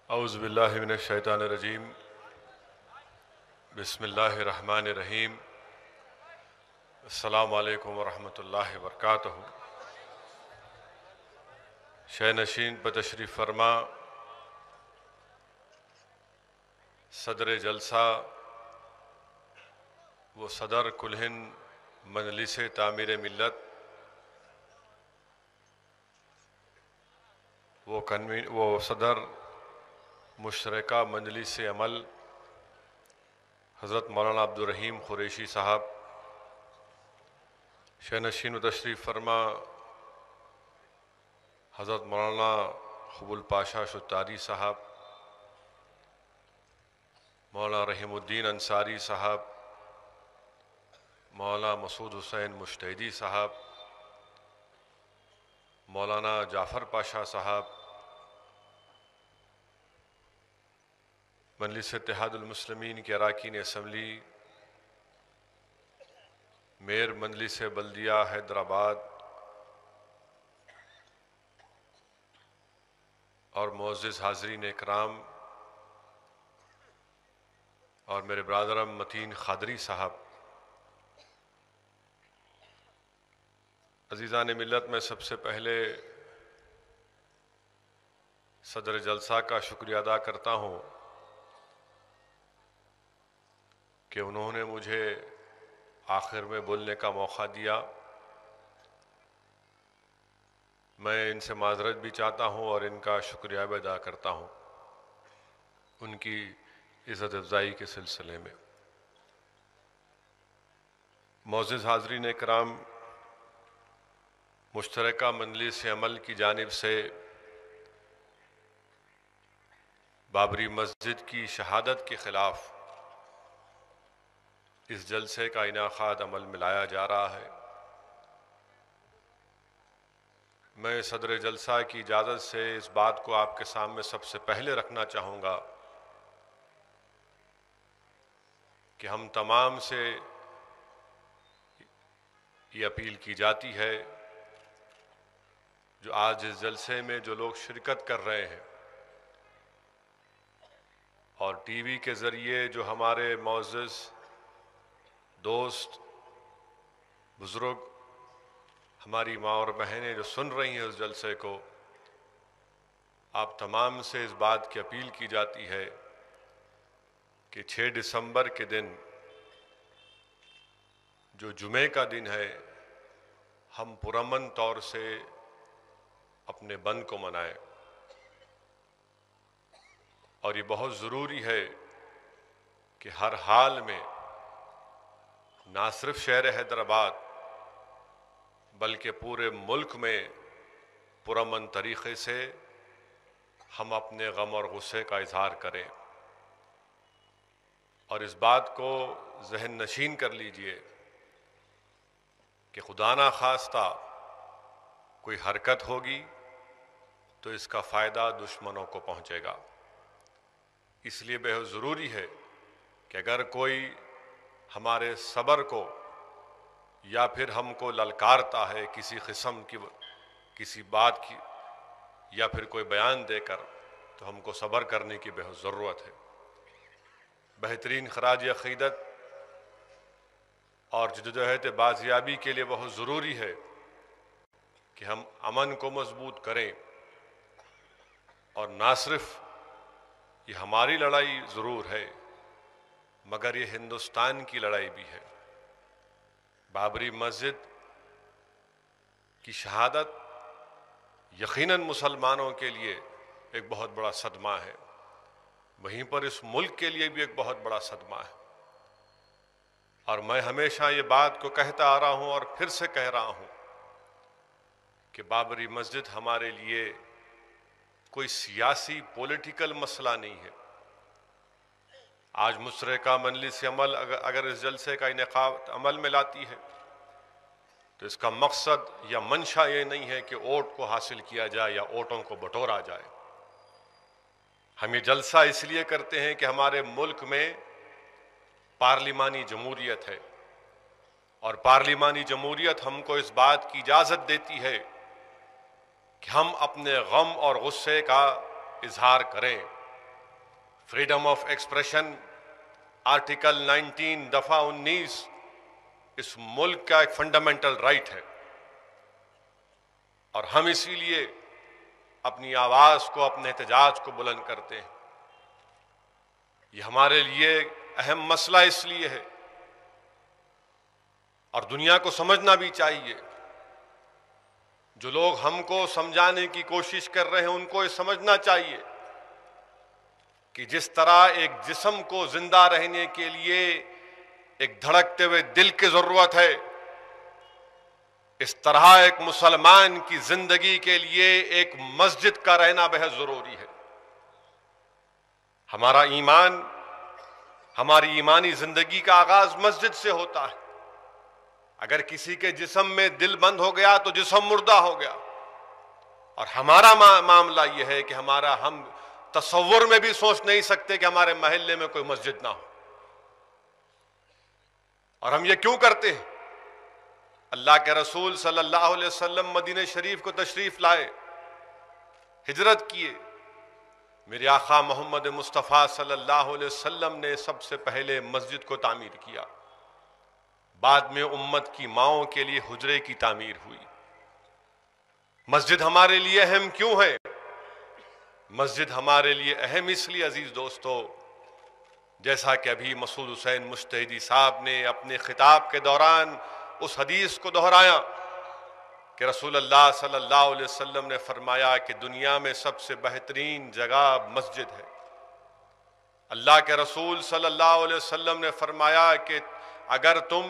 औज़ु बिल्लाहि मिनश शैतानिर रजीम। बिस्मिल्लाहिर रहमानिर रहीम। अस्सलामु अलैकुम व रहमतुल्लाहि व बरकातुहू। शय नशीन पर तशरीफ़ फरमा सदर जलसा व सदर कुल्हिन मजलिस तामीर मिल्लत वो सदर मुशतरका मजलिस अमल हज़रत मौलाना अब्दुल रहीम क़ुरैशी साहब, शय नशीन व तशरीफ़ फरमा हज़रत मौलाना क़ुबुल पाशा शुतारी साहब, मौलाना रहीमुद्दीन अंसारी साहब, मौलाना मसूद हुसैन मुश्तहिदी साहब, मौलाना जाफ़र पाशा साहब, मजलिस इत्तेहादुल मुस्लिमीन के अरकान असम्बली, मेयर मजलिस बल्दिया हैदराबाद और मुअज़्ज़िज़ हाज़रीन इकराम और मेरे ब्रादरम मतीन ख़ादरी साहब, अज़ीज़ान मिल्लत, मैं सबसे पहले सदर जलसा का शुक्रिया अदा करता हूँ कि उन्होंने मुझे आखिर में बोलने का मौका दिया। मैं इनसे माज़रत भी चाहता हूँ और इनका शुक्रिया भी अदा करता हूँ उनकी इज़्ज़त अफ़ज़ाई के सिलसिले में। मुअज़्ज़िज़ हाज़रीन इकराम, मुश्तरका मजलिस अमल की जानिब से बाबरी मस्जिद की शहादत के ख़िलाफ़ इस जलसे का इनाक़ाद अमल में लाया जा रहा है। मैं सदर जलसा की इजाज़त से इस बात को आपके सामने सबसे पहले रखना चाहूँगा कि हम तमाम से ये अपील की जाती है, जो आज इस जलसे में जो लोग शिरकत कर रहे हैं और टीवी के ज़रिए जो हमारे मुअज़्ज़िज़ दोस्त बुज़ुर्ग, हमारी माँ और बहनें जो सुन रही हैं उस जलसे को, आप तमाम से इस बात की अपील की जाती है कि 6 दिसंबर के दिन जो जुमे का दिन है, हम पुरअमन तौर से अपने बंद को मनाएं। और ये बहुत ज़रूरी है कि हर हाल में ना सिर्फ शहर हैदराबाद बल्कि पूरे मुल्क में पुरअमन तरीक़े से हम अपने गम और गुस्से का इजहार करें। और इस बात को ज़हन नशीन कर लीजिए कि खुदा ना खास्ता कोई हरकत होगी तो इसका फ़ायदा दुश्मनों को पहुँचेगा। इसलिए बेहद ज़रूरी है कि अगर कोई हमारे सब्र को या फिर हमको ललकारता है किसी किस्म की किसी बात की या फिर कोई बयान देकर, तो हमको सब्र करने की बेहद ज़रूरत है। बेहतरीन खराज अक़ीदत और जद्दोजहद बाज़ियाबी के लिए बहुत ज़रूरी है कि हम अमन को मजबूत करें। और ना सिर्फ ये हमारी लड़ाई ज़रूर है, मगर ये हिंदुस्तान की लड़ाई भी है। बाबरी मस्जिद की शहादत यकीनन मुसलमानों के लिए एक बहुत बड़ा सदमा है, वहीं पर इस मुल्क के लिए भी एक बहुत बड़ा सदमा है। और मैं हमेशा ये बात को कहता आ रहा हूँ और फिर से कह रहा हूँ कि बाबरी मस्जिद हमारे लिए कोई सियासी पॉलिटिकल मसला नहीं है। आज मुशतरका मजलिस अमल अगर इस जलसे का इनेकाद अमल में लाती है तो इसका मकसद या मंशा ये नहीं है कि वोट को हासिल किया जाए या वोटों को बटोरा जाए। हम ये जलसा इसलिए करते हैं कि हमारे मुल्क में पार्लिमानी जमहूरियत है और पार्लिमानी जमहूरियत हमको इस बात की इजाज़त देती है कि हम अपने गम और गुस्से का इजहार करें। फ्रीडम ऑफ एक्सप्रेशन आर्टिकल 19 दफा 19 इस मुल्क का एक फंडामेंटल राइट है और हम इसीलिए अपनी आवाज को, अपने एहतजाज को बुलंद करते हैं। ये हमारे लिए अहम मसला इसलिए है और दुनिया को समझना भी चाहिए। जो लोग हमको समझाने की कोशिश कर रहे हैं उनको ये समझना चाहिए कि जिस तरह एक जिस्म को जिंदा रहने के लिए एक धड़कते हुए दिल की जरूरत है, इस तरह एक मुसलमान की जिंदगी के लिए एक मस्जिद का रहना बेहद जरूरी है। हमारा ईमान, हमारी ईमानी जिंदगी का आगाज मस्जिद से होता है। अगर किसी के जिस्म में दिल बंद हो गया तो जिस्म मुर्दा हो गया। और हमारा मामला यह है कि हम तसव्वुर में भी सोच नहीं सकते कि हमारे मोहल्ले में कोई मस्जिद ना हो। और हम ये क्यों करते हैं? अल्लाह के रसूल सल्लल्लाहु अलैहि वसल्लम मदीने शरीफ को तशरीफ लाए, हिजरत किए। मेरे आका मोहम्मद मुस्तफ़ा सल्लल्लाहु अलैहि वसल्लम ने सबसे पहले मस्जिद को तामीर किया। बाद में उम्मत की माओं के लिए हुजरे की तामीर हुई। मस्जिद हमारे लिए अहम क्यों है? मस्जिद हमारे लिए अहम इसलिए अजीज दोस्तों, जैसा कि अभी मसूद हुसैन मुश्तहिदी साहब ने अपने खिताब के दौरान उस हदीस को दोहराया कि रसूल अल्लाह सल्लल्लाहु अलैहि वसल्लम ने फरमाया कि दुनिया में सबसे बेहतरीन जगह मस्जिद है। अल्लाह के रसूल सल्लल्लाहु अलैहि वसल्लम ने फरमाया कि अगर तुम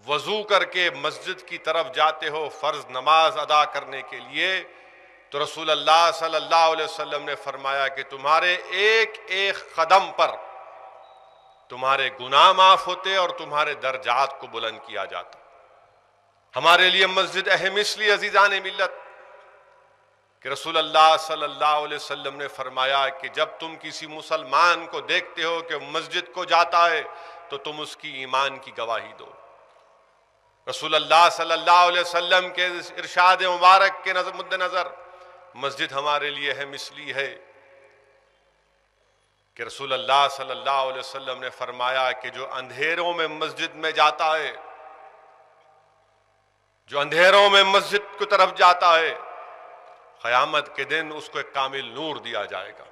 वजू करके मस्जिद की तरफ जाते हो फर्ज नमाज अदा करने के लिए, तो रसूल अल्लाह सल्लल्लाहु अलैहि वसल्लम ने फरमाया कि तुम्हारे एक एक कदम पर तुम्हारे गुनाह माफ होते और तुम्हारे दर्जात को बुलंद किया जाता। हमारे लिए मस्जिद अहम इसलिए अजीजान मिल्लत कि रसूल अल्लाह सल्लल्लाहु अलैहि वसल्लम ने फरमाया कि जब तुम किसी मुसलमान को देखते हो कि मस्जिद को जाता है तो तुम उसकी ईमान की गवाही दो। रसूल अल्लाह सल्लल्लाहु अलैहि वसल्लम के इरशाद मुबारक के मुद्देनजर मस्जिद हमारे लिए अहम इसलिए है कि रसूल अल्लाह सल्लल्लाहु अलैहि वसल्लम ने फरमाया कि जो अंधेरों में मस्जिद में जाता है, जो अंधेरों में मस्जिद की तरफ जाता है, क़यामत के दिन उसको एक कामिल नूर दिया जाएगा।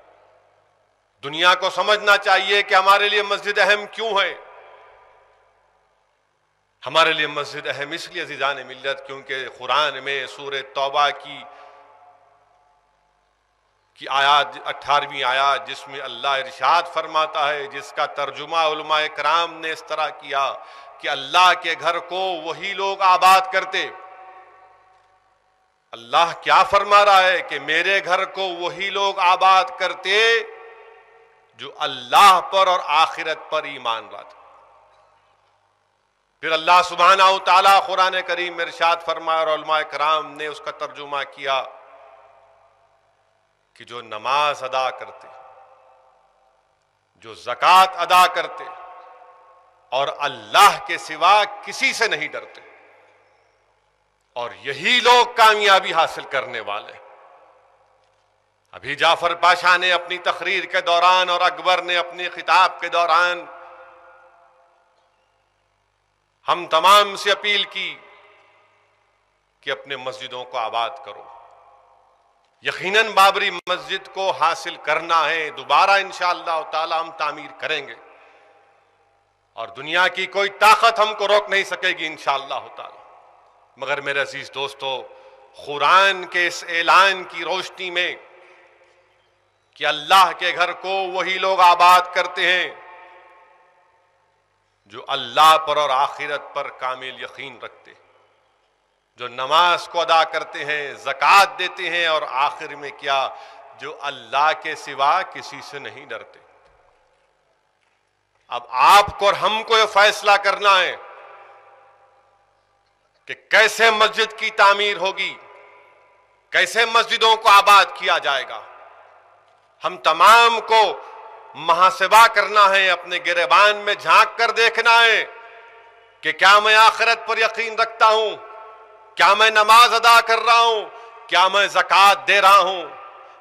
दुनिया को समझना चाहिए कि हमारे लिए मस्जिद अहम क्यों है। हमारे लिए मस्जिद अहम इसलिए अज़ीज़ान मिल्लत क्योंकि कुरान में सूरह तौबा की आयत 18वीं आयत जिसमें अल्लाह इरशाद फरमाता है, जिसका तर्जुमा उलमाए कराम ने इस तरह किया कि अल्लाह के घर को वही लोग आबाद करते। अल्लाह क्या फरमा रहा है कि मेरे घर को वही लोग आबाद करते जो अल्लाह पर और आखिरत पर ईमान लाते। फिर अल्लाह सुब्हानहू तआला कुरान करीम में इरशाद फरमाया और उलमाए कराम ने उसका तर्जुमा किया कि जो नमाज अदा करते, जो ज़कात अदा करते और अल्लाह के सिवा किसी से नहीं डरते, और यही लोग कामयाबी हासिल करने वाले। अभी जाफर पाशा ने अपनी तकरीर के दौरान और अकबर ने अपने खिताब के दौरान हम तमाम से अपील की कि अपने मस्जिदों को आबाद करो। यकीनन बाबरी मस्जिद को हासिल करना है, दोबारा इंशाअल्लाह ताला हम तामीर करेंगे और दुनिया की कोई ताकत हमको रोक नहीं सकेगी इंशाअल्लाह ताला। मगर मेरे अजीज दोस्तों, कुरान के इस ऐलान की रोशनी में कि अल्लाह के घर को वही लोग आबाद करते हैं जो अल्लाह पर और आखिरत पर कामिल यकीन रखते हैं, जो नमाज को अदा करते हैं, ज़कात देते हैं और आखिर में क्या, जो अल्लाह के सिवा किसी से नहीं डरते। अब आपको और हमको यह फैसला करना है कि कैसे मस्जिद की तामीर होगी, कैसे मस्जिदों को आबाद किया जाएगा। हम तमाम को मुहासिबा करना है, अपने गिरेबान में झांक कर देखना है कि क्या मैं आखिरत पर यकीन रखता हूं, क्या मैं नमाज अदा कर रहा हूं, क्या मैं ज़कात दे रहा हूं,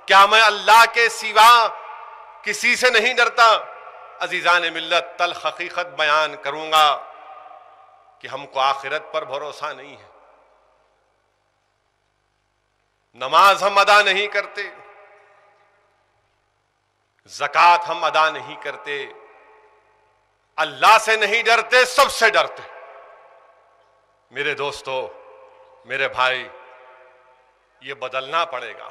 क्या मैं अल्लाह के सिवा किसी से नहीं डरता। अजीजान मिल्लत, तल हकीकत बयान करूंगा कि हमको आखिरत पर भरोसा नहीं है। नमाज हम अदा नहीं करते, ज़कात हम अदा नहीं करते, अल्लाह से नहीं डरते, सबसे डरते। मेरे दोस्तों, मेरे भाई, ये बदलना पड़ेगा,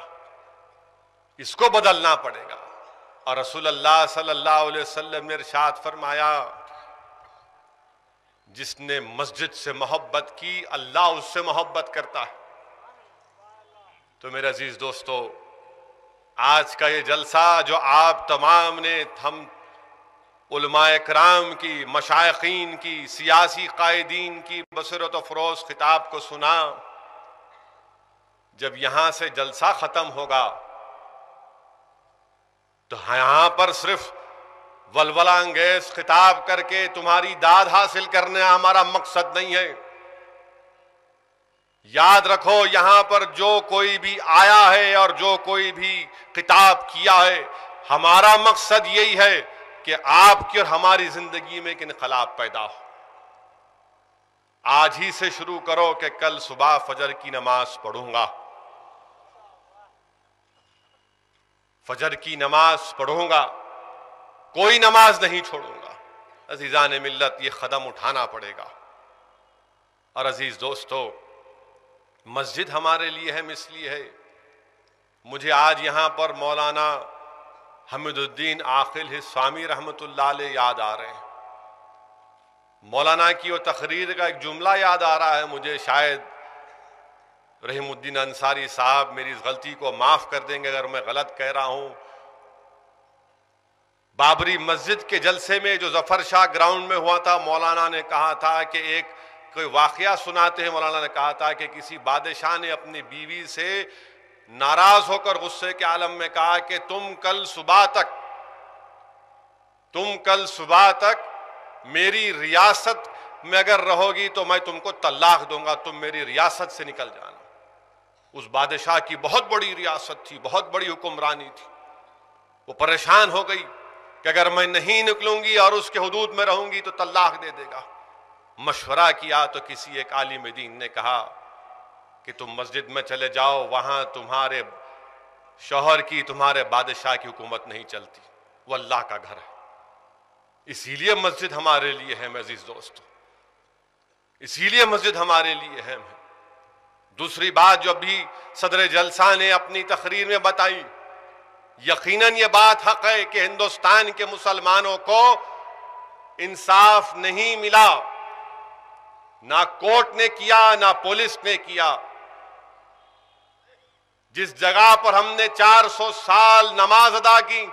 इसको बदलना पड़ेगा। और रसूलुल्लाह सल्लल्लाहु अलैहि वसल्लम ने इरशाद फरमाया, जिसने मस्जिद से मोहब्बत की, अल्लाह उससे मोहब्बत करता है। तो मेरे अजीज दोस्तों, आज का ये जलसा जो आप तमाम ने, हम उलमाए कराम की, मशाइखीन की, सियासी कायदीन की बसरत फरोज खिताब को सुना, जब यहां से जलसा खत्म होगा तो यहां पर सिर्फ वलवला अंगेज खिताब करके तुम्हारी दाद हासिल करने हमारा मकसद नहीं है। याद रखो, यहां पर जो कोई भी आया है और जो कोई भी खिताब किया है, हमारा मकसद यही है कि आपकी और हमारी जिंदगी में एक इनकलाब पैदा हो। आज ही से शुरू करो कि कल सुबह फजर की नमाज पढ़ूंगा, फजर की नमाज पढ़ूंगा, कोई नमाज नहीं छोड़ूंगा। अजीजान मिल्लत, ये कदम उठाना पड़ेगा। और अजीज दोस्तों, मस्जिद हमारे लिए अहम इसलिए है, मुझे आज यहां पर मौलाना हमीदुद्दीन आकिल स्वामी रहमतुल्लाह अलैह याद आ रहे हैं। मौलाना की वो तकरीर का एक जुमला याद आ रहा है मुझे। शायद रहीमुद्दीन अंसारी साहब मेरी इस गलती को माफ कर देंगे अगर मैं गलत कह रहा हूं। बाबरी मस्जिद के जलसे में जो जफर शाह ग्राउंड में हुआ था, मौलाना ने कहा था कि एक कोई वाकया सुनाते हैं। मौलाना ने कहा था कि किसी बादशाह ने अपनी बीवी से नाराज होकर गुस्से के आलम में कहा कि तुम कल सुबह तक मेरी रियासत में अगर रहोगी तो मैं तुमको तलाक दूंगा, तुम मेरी रियासत से निकल जाना। उस बादशाह की बहुत बड़ी रियासत थी, बहुत बड़ी हुक्मरानी थी। वो परेशान हो गई कि अगर मैं नहीं निकलूंगी और उसके हुदूद में रहूंगी तो तलाक दे देगा। मशवरा किया तो किसी एक आलिम दीन ने कहा कि तुम मस्जिद में चले जाओ, वहां तुम्हारे शौहर की, तुम्हारे बादशाह की हुकूमत नहीं चलती, वो अल्लाह का घर है। इसीलिए मस्जिद हमारे लिए है अजीज दोस्तों, इसीलिए मस्जिद हमारे लिए अहम है। दूसरी बात जो अभी सदर जलसा ने अपनी तकरीर में बताई, यकीनन ये बात हक है कि हिंदुस्तान के मुसलमानों को इंसाफ नहीं मिला, ना कोर्ट ने किया ना पुलिस ने किया। जिस जगह पर हमने 400 साल नमाज अदा की,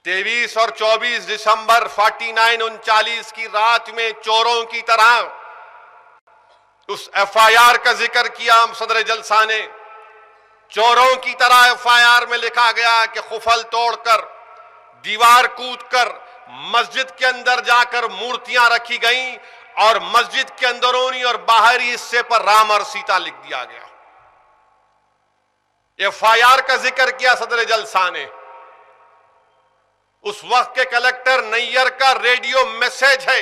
23 और 24 दिसंबर 49-39 की रात में चोरों की तरह उस FIR का जिक्र किया हम सदर जलसा ने। चोरों की तरह FIR में लिखा गया कि खुफल तोड़कर, दीवार कूदकर मस्जिद के अंदर जाकर मूर्तियां रखी गईं और मस्जिद के अंदरूनी और बाहरी हिस्से पर राम और सीता लिख दिया गया। FIR का जिक्र किया सदर जलसा ने। उस वक्त के कलेक्टर नैयर का रेडियो मैसेज है,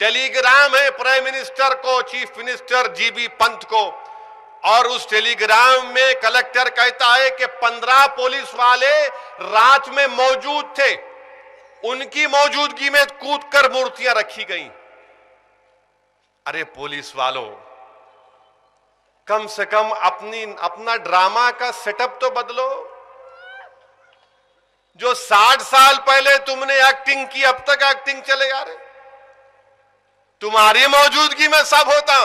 टेलीग्राम है प्राइम मिनिस्टर को, चीफ मिनिस्टर GB पंत को, और उस टेलीग्राम में कलेक्टर कहता है कि 15 पुलिस वाले रात में मौजूद थे, उनकी मौजूदगी में कूदकर मूर्तियां रखी गईं। अरे पुलिस वालों, कम से कम अपना ड्रामा का सेटअप तो बदलो। जो 60 साल पहले तुमने एक्टिंग की, अब तक एक्टिंग चले आ रहे। तुम्हारी मौजूदगी में सब होता।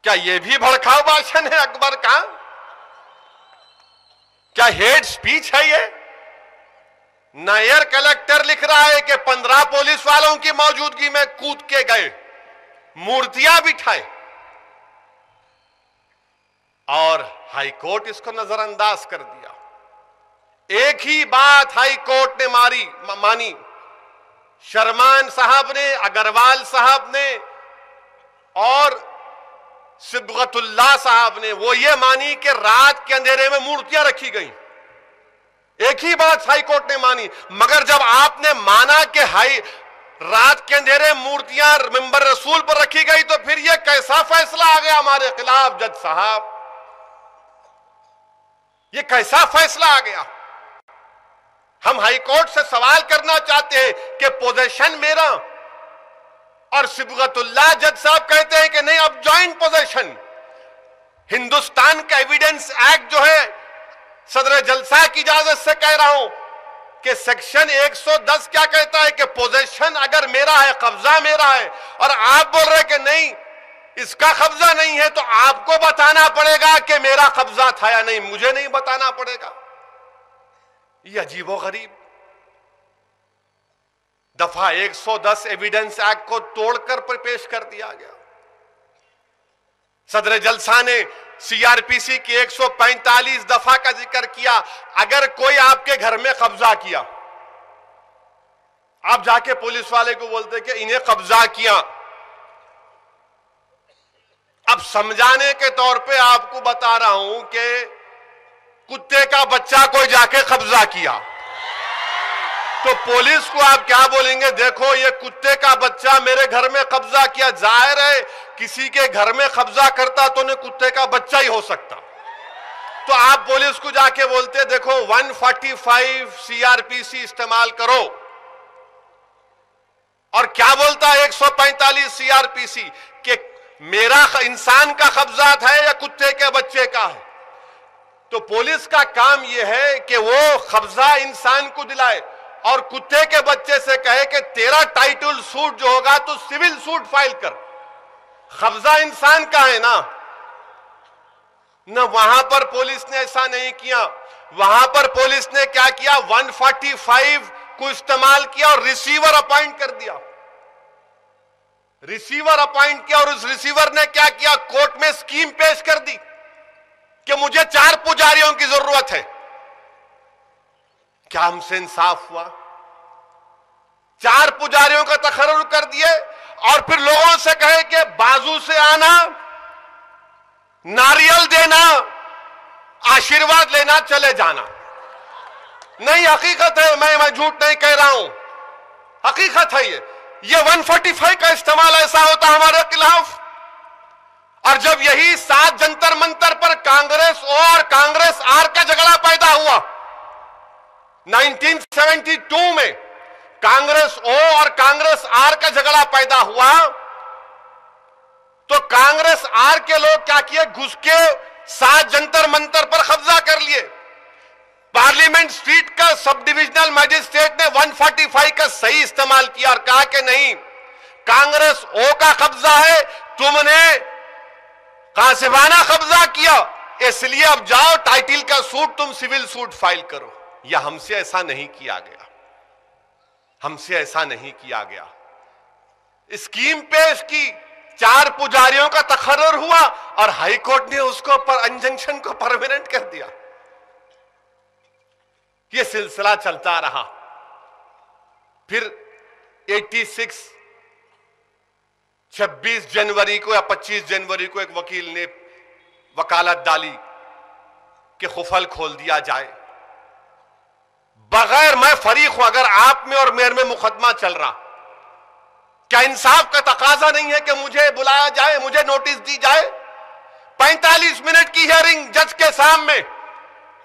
क्या यह भी भड़काऊ भाषण है अकबर का? क्या हेट स्पीच है ये? नायर कलेक्टर लिख रहा है कि 15 पुलिस वालों की मौजूदगी में कूद के गए, मूर्तियां बिठाए, और हाईकोर्ट इसको नजरअंदाज कर दिया। एक ही बात हाईकोर्ट ने मानी, शर्मान साहब ने, अग्रवाल साहब ने और सिबगतुल्लाह साहब ने, वो ये मानी कि रात के अंधेरे में मूर्तियां रखी गई। एक ही बात हाई कोर्ट ने मानी, मगर जब आपने माना कि रात के अंधेरे मूर्तियां मिंबर रसूल पर रखी गई, तो फिर यह कैसा फैसला आ गया हमारे खिलाफ जज साहब? यह कैसा फैसला आ गया? हम हाई कोर्ट से सवाल करना चाहते हैं कि पोजीशन मेरा, और सिबगतुल्लाह जज साहब कहते हैं कि नहीं, अब जॉइंट पोजीशन। हिंदुस्तान का एविडेंस एक्ट जो है, सदर जलसा की इजाजत से कह रहा हूं कि सेक्शन 110 क्या कहता है कि पोजीशन अगर मेरा है, कब्जा मेरा है, और आप बोल रहे कि नहीं इसका कब्जा नहीं है, तो आपको बताना पड़ेगा कि मेरा कब्जा था या नहीं, मुझे नहीं बताना पड़ेगा। ये अजीबोगरीब दफा 110 एविडेंस एक्ट को तोड़कर पेश कर दिया गया। सदर जलसा ने सीआरपीसी की 145 दफा का जिक्र किया। अगर कोई आपके घर में कब्जा किया, आप जाके पुलिस वाले को बोलते कि इन्हें कब्जा किया, अब समझाने के तौर पे आपको बता रहा हूं कि कुत्ते का बच्चा कोई जाके कब्जा किया, तो पुलिस को आप क्या बोलेंगे? देखो ये कुत्ते का बच्चा मेरे घर में कब्जा किया। जाहिर है किसी के घर में कब्जा करता तो उन्हें कुत्ते का बच्चा ही हो सकता। तो आप पुलिस को जाके बोलते देखो 145 सीआरपीसी इस्तेमाल करो, और क्या बोलता है 145 सीआरपीसी कि मेरा इंसान का कब्जा है या कुत्ते के बच्चे का है। तो पुलिस का काम यह है कि वो कब्जा इंसान को दिलाए और कुत्ते के बच्चे से कहे कि तेरा टाइटल सूट जो होगा तो सिविल सूट फाइल कर, कब्जा इंसान का है ना। वहां पर पुलिस ने ऐसा नहीं किया। वहां पर पुलिस ने क्या किया? 145 को इस्तेमाल किया और रिसीवर अपॉइंट कर दिया। रिसीवर अपॉइंट किया और उस रिसीवर ने क्या किया? कोर्ट में स्कीम पेश कर दी कि मुझे 4 पुजारियों की जरूरत है। क्या हमसे इंसाफ हुआ? 4 पुजारियों का तकर्रुर कर दिए और फिर लोगों से कहे कि बाजू से आना, नारियल देना, आशीर्वाद लेना, चले जाना। नहीं, हकीकत है, मैं झूठ नहीं कह रहा हूं, हकीकत है। ये 145 का इस्तेमाल ऐसा होता हमारे खिलाफ। और जब यही 7 जंतर मंतर पर कांग्रेस ओ और कांग्रेस आर का झगड़ा पैदा हुआ 1972 में, कांग्रेस ओ और कांग्रेस आर का झगड़ा पैदा हुआ, तो कांग्रेस आर के लोग क्या किए? घुस के 7 जंतर मंतर पर कब्जा कर लिए। पार्लियामेंट स्ट्रीट का सब डिविजनल मजिस्ट्रेट ने 145 का सही इस्तेमाल किया और कहा कि नहीं, कांग्रेस ओ का कब्जा है, तुमने कासिबाना कब्जा किया, इसलिए अब जाओ टाइटल का सूट तुम सिविल सूट फाइल करो। या हमसे ऐसा नहीं किया गया, हमसे ऐसा नहीं किया गया। स्कीम पेश की, 4 पुजारियों का तकर्रुर हुआ और हाई कोर्ट ने उसको पर इंजंक्शन को परमानेंट कर दिया। यह सिलसिला चलता रहा। फिर 26 जनवरी को या 25 जनवरी को एक वकील ने वकालत डाली कि खुफल खोल दिया जाए। बगैर मैं फरीक हूं, अगर आप में और मेरे में मुकदमा चल रहा, क्या इंसाफ का तकाजा नहीं है कि मुझे बुलाया जाए, मुझे नोटिस दी जाए? 45 मिनट की हियरिंग जज के सामने,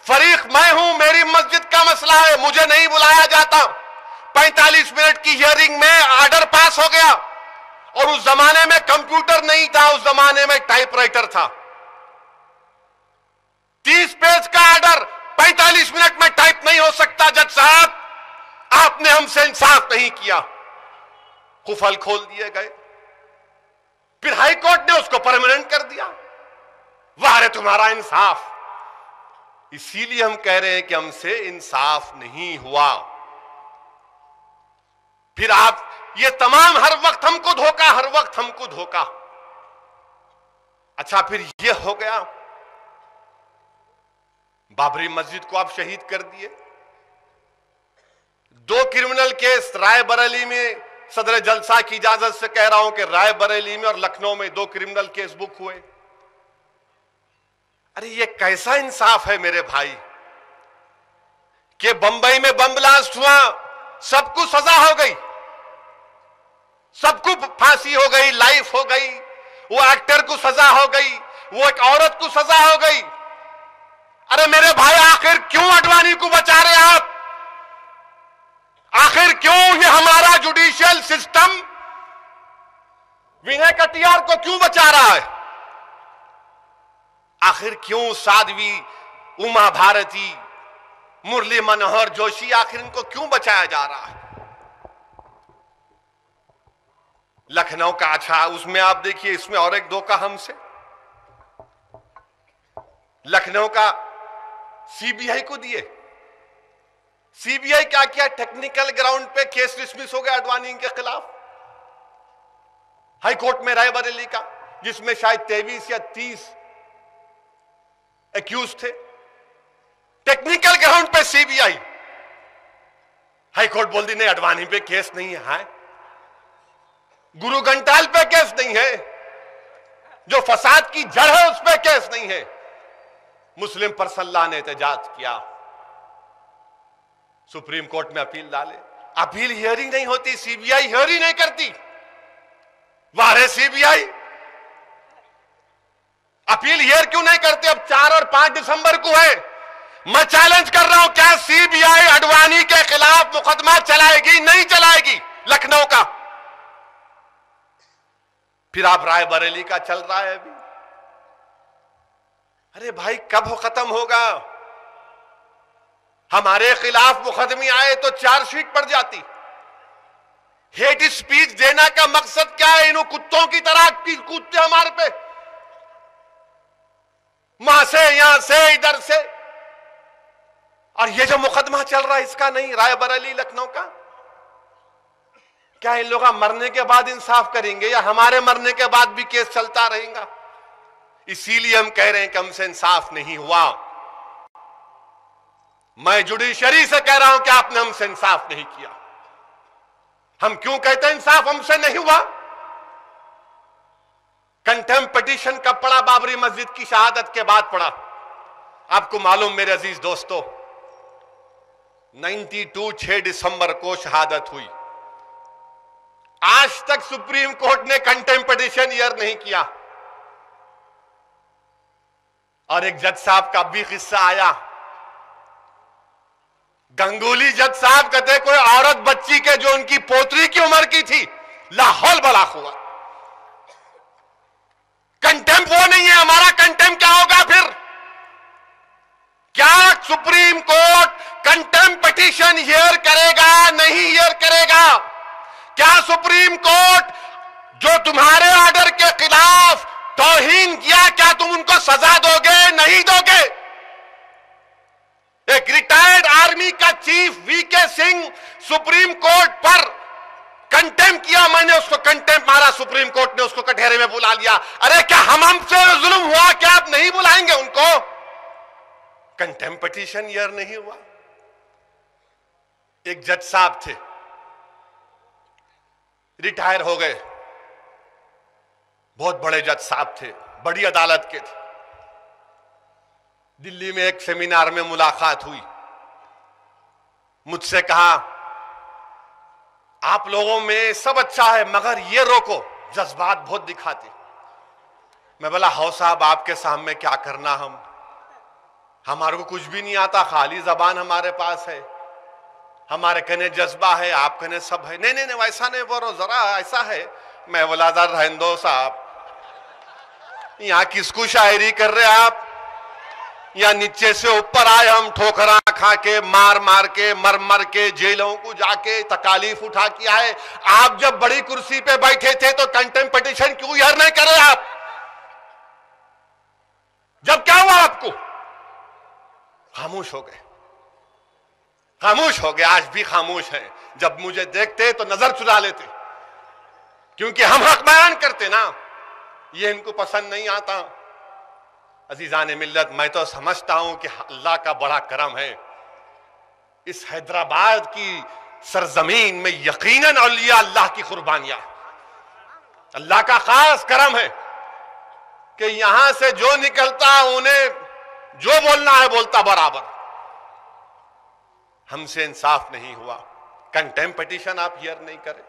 फरीक मैं हूं, मेरी मस्जिद का मसला है, मुझे नहीं बुलाया जाता। 45 मिनट की हियरिंग में ऑर्डर पास हो गया, और उस जमाने में कंप्यूटर नहीं था, उस जमाने में टाइपराइटर था। 30 पेज का ऑर्डर 45 मिनट में टाइप नहीं हो सकता। जज साहब, आपने हमसे इंसाफ नहीं किया, खुफल खोल दिए गए। फिर हाई कोर्ट ने उसको परमानेंट कर दिया। वाह रे तुम्हारा इंसाफ। इसीलिए हम कह रहे हैं कि हमसे इंसाफ नहीं हुआ। फिर आप ये तमाम हर वक्त हमको धोखा, हर वक्त हमको धोखा। अच्छा, फिर ये हो गया, बाबरी मस्जिद को आप शहीद कर दिए। 2 क्रिमिनल केस रायबरेली में, सदर जलसा की इजाजत से कह रहा हूं कि रायबरेली में और लखनऊ में 2 क्रिमिनल केस बुक हुए। अरे ये कैसा इंसाफ है मेरे भाई? कि बंबई में बम ब्लास्ट हुआ, सबको सजा हो गई, सबको फांसी हो गई, लाइफ हो गई, वो एक्टर को सजा हो गई, वो एक औरत को सजा हो गई। अरे मेरे भाई, आखिर क्यों अडवाणी को बचा रहे आप? आखिर क्यों ये हमारा जुडिशियल सिस्टम विनय कटियार को क्यों बचा रहा है? आखिर क्यों साध्वी, उमा भारती, मुरली मनोहर जोशी, आखिर इनको क्यों बचाया जा रहा है? लखनऊ का, अच्छा उसमें आप देखिए, इसमें और एक धोखा हमसे। लखनऊ का सीबीआई को दिए। सीबीआई क्या किया? टेक्निकल ग्राउंड पे केस डिसमिस हो गया अडवाणी के खिलाफ। हाई कोर्ट में रायबरेली का, जिसमें शायद 23 या 30 एक्यूज थे। टेक्निकल ग्राउंड पे सीबीआई, हाई कोर्ट बोल दी नहीं, अडवाणी पे केस नहीं है। गुरु घंटाल पे केस नहीं है, जो फसाद की जड़ है उस पे केस नहीं है। मुस्लिम पर्सन लॉ ने एहतजाज किया, सुप्रीम कोर्ट में अपील डाले, अपील हियरिंग नहीं होती, सीबीआई हियरिंग नहीं करती। वारे सीबीआई, अपील हियर क्यों नहीं करते? अब 4 और 5 दिसंबर को है। मैं चैलेंज कर रहा हूं, क्या सीबीआई अडवाणी के खिलाफ मुकदमा चलाएगी? नहीं चलाएगी लखनऊ का। फिर आप रायबरेली का चल रहा है अभी। अरे भाई, कब खत्म होगा? हमारे खिलाफ मुकदमे आए तो चार्जशीट पड़ जाती। हेट स्पीच देने का मकसद क्या है? इन कुत्तों की तरह कूदते हमारे पे, वहां से, यहां से, इधर से। और ये जो मुकदमा चल रहा है इसका नहीं, रायबरेली लखनऊ का, क्या इन लोग मरने के बाद इंसाफ करेंगे या हमारे मरने के बाद भी केस चलता रहेगा? इसीलिए हम कह रहे हैं कि हमसे इंसाफ नहीं हुआ। मैं जुडिशरी से कह रहा हूं कि आपने हमसे इंसाफ नहीं किया। हम क्यों कहते हैं इंसाफ हमसे नहीं हुआ? कंटेम्प्ट पिटीशन कब पड़ा? बाबरी मस्जिद की शहादत के बाद पड़ा। आपको मालूम मेरे अजीज दोस्तों, 92 6 दिसंबर को शहादत हुई। आज तक सुप्रीम कोर्ट ने कंटेम्प्ट पिटीशन हियर नहीं किया। और एक जज साहब का भी किस्सा आया, गंगोली जज साहब कहते कोई औरत बच्ची के जो उनकी पोतरी की उम्र की थी, लाहौल बला हुआ। कंटेम्प्ट वो नहीं है, हमारा कंटेम्प्ट क्या होगा फिर? क्या supreme court contempt petition here करेगा? नहीं हियर करेगा। क्या सुप्रीम कोर्ट जो तुम्हारे ऑर्डर के खिलाफ तौहीन किया, क्या तुम उनको सजा दोगे? नहीं दोगे। एक रिटायर्ड आर्मी का chief VK Singh supreme court पर कंटेम्प्ट किया, मैंने उसको कंटेम्प्ट मारा, सुप्रीम कोर्ट ने उसको कटहरे में बुला लिया। अरे क्या हमसे जुल्म हुआ? क्या आप नहीं बुलाएंगे उनको? कंटेम्प्ट पिटीशन हियर नहीं हुआ। एक जज साहब थे, रिटायर हो गए, बहुत बड़े जज साहब थे, बड़ी अदालत के थे। दिल्ली में एक सेमिनार में मुलाकात हुई, मुझसे कहा आप लोगों में सब अच्छा है मगर ये रोको, जज्बात बहुत दिखाते। मैं बोला हो साहब, आपके सामने क्या करना, हमारे को कुछ भी नहीं आता, खाली जबान हमारे पास है, हमारे कहने जज्बा है, आप कहने सब है। नहीं नहीं नहीं, वैसा नहीं बोलो, जरा ऐसा है। मैं बोला जरा रहने दो साहब, यहां किसको शायरी कर रहे आप? या नीचे से ऊपर आए हम, ठोकरा खा के, मार मार के, मर मर के, जेलों को जाके तकालीफ उठा के आए। आप जब बड़ी कुर्सी पे बैठे थे तो कंटेम्प्ट पिटीशन क्यों हियर नहीं करे आप? जब क्या हुआ आपको? खामोश हो गए, खामोश हो गए, आज भी खामोश हैं। जब मुझे देखते तो नजर चुरा लेते, क्योंकि हम हक बयान करते ना, ये इनको पसंद नहीं आता। अजीजान मिल्लत, मैं तो समझता हूं कि अल्लाह का बड़ा करम है, इस हैदराबाद की सरजमीन में यकीनन औलिया अल्लाह की कुर्बानियां, अल्लाह का खास करम है कि यहां से जो निकलता उन्हें जो बोलना है बोलता बराबर। हमसे इंसाफ नहीं हुआ, कंटेम्प्ट पिटीशन आप हियर नहीं करें।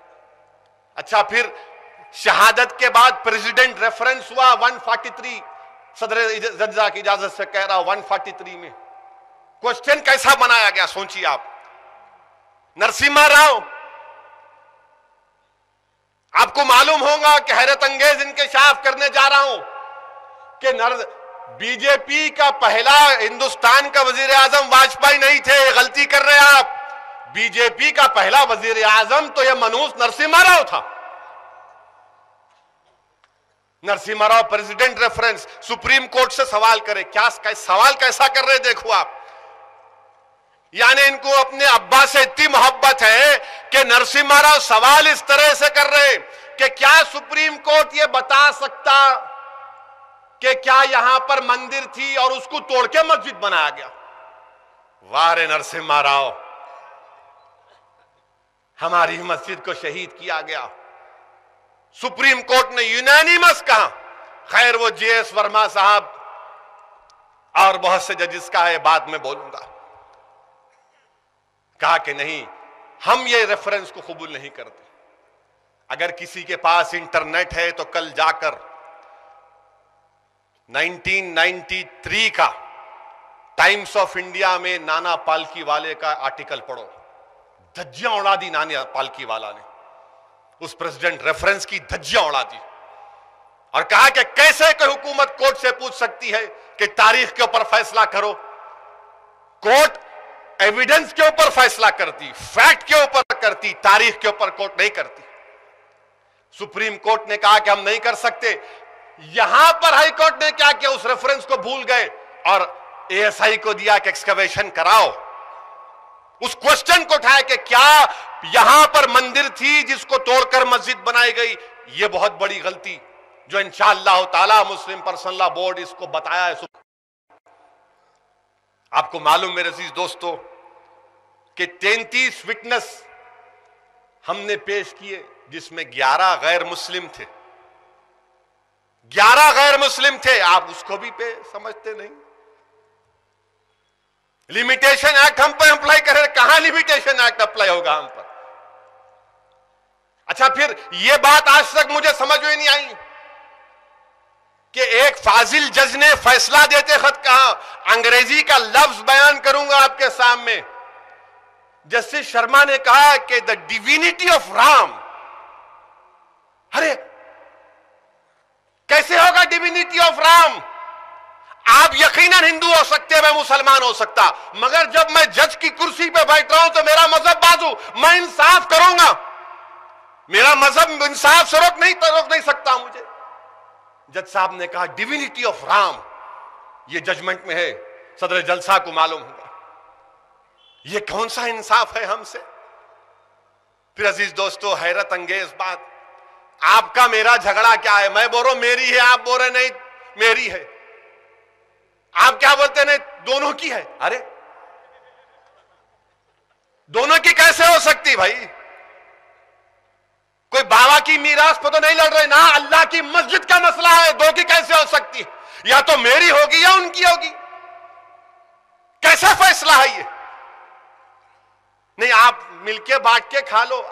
अच्छा, फिर शहादत के बाद प्रेसिडेंट रेफरेंस हुआ 143, सदर जज्जा की इजाजत से कह रहा 143 में। क्वेश्चन कैसा बनाया गया सोचिए आप। नरसिम्हा राव, आपको मालूम होगा कि हैरत अंगेज इंकशाफ करने जा रहा हूं कि बीजेपी का पहला हिंदुस्तान का वजीर आजम वाजपेयी नहीं थे, गलती कर रहे हैं आप। बीजेपी का पहला वजीर आजम तो यह मनहूस नरसिम्हा राव था। Narasimha Rao president reference, supreme court से सवाल करे, क्या सवाल कैसा कर रहे देखो आप। यानी इनको अपने अब्बा से इतनी मोहब्बत है कि नरसिम्हा राव सवाल इस तरह से कर रहे कि क्या सुप्रीम कोर्ट ये बता सकता कि क्या यहां पर मंदिर थी और उसको तोड़ के मस्जिद बनाया गया। वाह रे नरसिम्हा राव, हमारी मस्जिद को शहीद किया गया। सुप्रीम कोर्ट ने यूनानिमस कहा। खैर, वो जेएस वर्मा साहब और बहुत से जजेस का है, बाद में बोलूंगा, कहा कि नहीं, हम ये रेफरेंस को कबूल नहीं करते। अगर किसी के पास इंटरनेट है तो कल जाकर 1993 का टाइम्स ऑफ इंडिया में नाना पालकीवाले का आर्टिकल पढ़ो। धज्जियां उड़ा दी नाना पालकीवाला ने, उस प्रेसिडेंट रेफरेंस की धज्जियां उड़ा दी और कहा कि कैसे कोई हुकूमत कोर्ट से पूछ सकती है कि तारीख के ऊपर फैसला करो। कोर्ट एविडेंस के ऊपर फैसला करती, फैक्ट के ऊपर करती, तारीख के ऊपर कोर्ट नहीं करती। सुप्रीम कोर्ट ने कहा कि हम नहीं कर सकते। यहां पर हाई कोर्ट ने क्या किया, उस रेफरेंस को भूल गए और एएसआई को दिया कि एक्सकवेशन कराओ। उस क्वेश्चन को उठाया कि क्या यहां पर मंदिर थी जिसको तोड़कर मस्जिद बनाई गई। यह बहुत बड़ी गलती जो इंशाअल्लाह ताला मुस्लिम पर्सनल लॉ बोर्ड इसको बताया है। आपको मालूम मेरे अजीज दोस्तों कि 33 विटनेस हमने पेश किए, जिसमें 11 गैर मुस्लिम थे। 11 गैर मुस्लिम थे, आप उसको भी पे समझते नहीं। लिमिटेशन एक्ट हम पर अप्लाई करें, कहां लिमिटेशन एक्ट अप्लाई होगा हम पर। अच्छा, फिर यह बात आज तक मुझे समझ में नहीं आई कि एक फाजिल जज ने फैसला देते खत कहा, अंग्रेजी का लफ्ज बयान करूंगा आपके सामने। जस्टिस शर्मा ने कहा कि द डिविनिटी ऑफ राम। अरे कैसे होगा डिविनिटी ऑफ राम? आप यकीनन हिंदू हो सकते, मैं मुसलमान हो सकता, मगर जब मैं जज की कुर्सी पे बैठ रहा हूं तो मेरा मजहब बाजू, मैं इंसाफ करूंगा। मेरा मजहब इंसाफ से रोक नहीं सकता मुझे। जज साहब ने कहा डिविनिटी ऑफ राम, ये जजमेंट में है, सदर जलसा को मालूम होगा। ये कौन सा इंसाफ है हमसे? फिर अजीज दोस्तों, हैरत अंगेज बात, आपका मेरा झगड़ा क्या है? मैं बोल रहा हूं मेरी है, आप बोल रहे नहीं मेरी है। आप क्या बोलते नहीं दोनों की है। अरे दोनों की कैसे हो सकती भाई? कोई बाबा की मीरास पर तो नहीं लड़ रहे ना, अल्लाह की मस्जिद का मसला है, दो की कैसे हो सकती है? या तो मेरी होगी या उनकी होगी। कैसा फैसला है ये? नहीं, आप मिलके बांट के खा लो।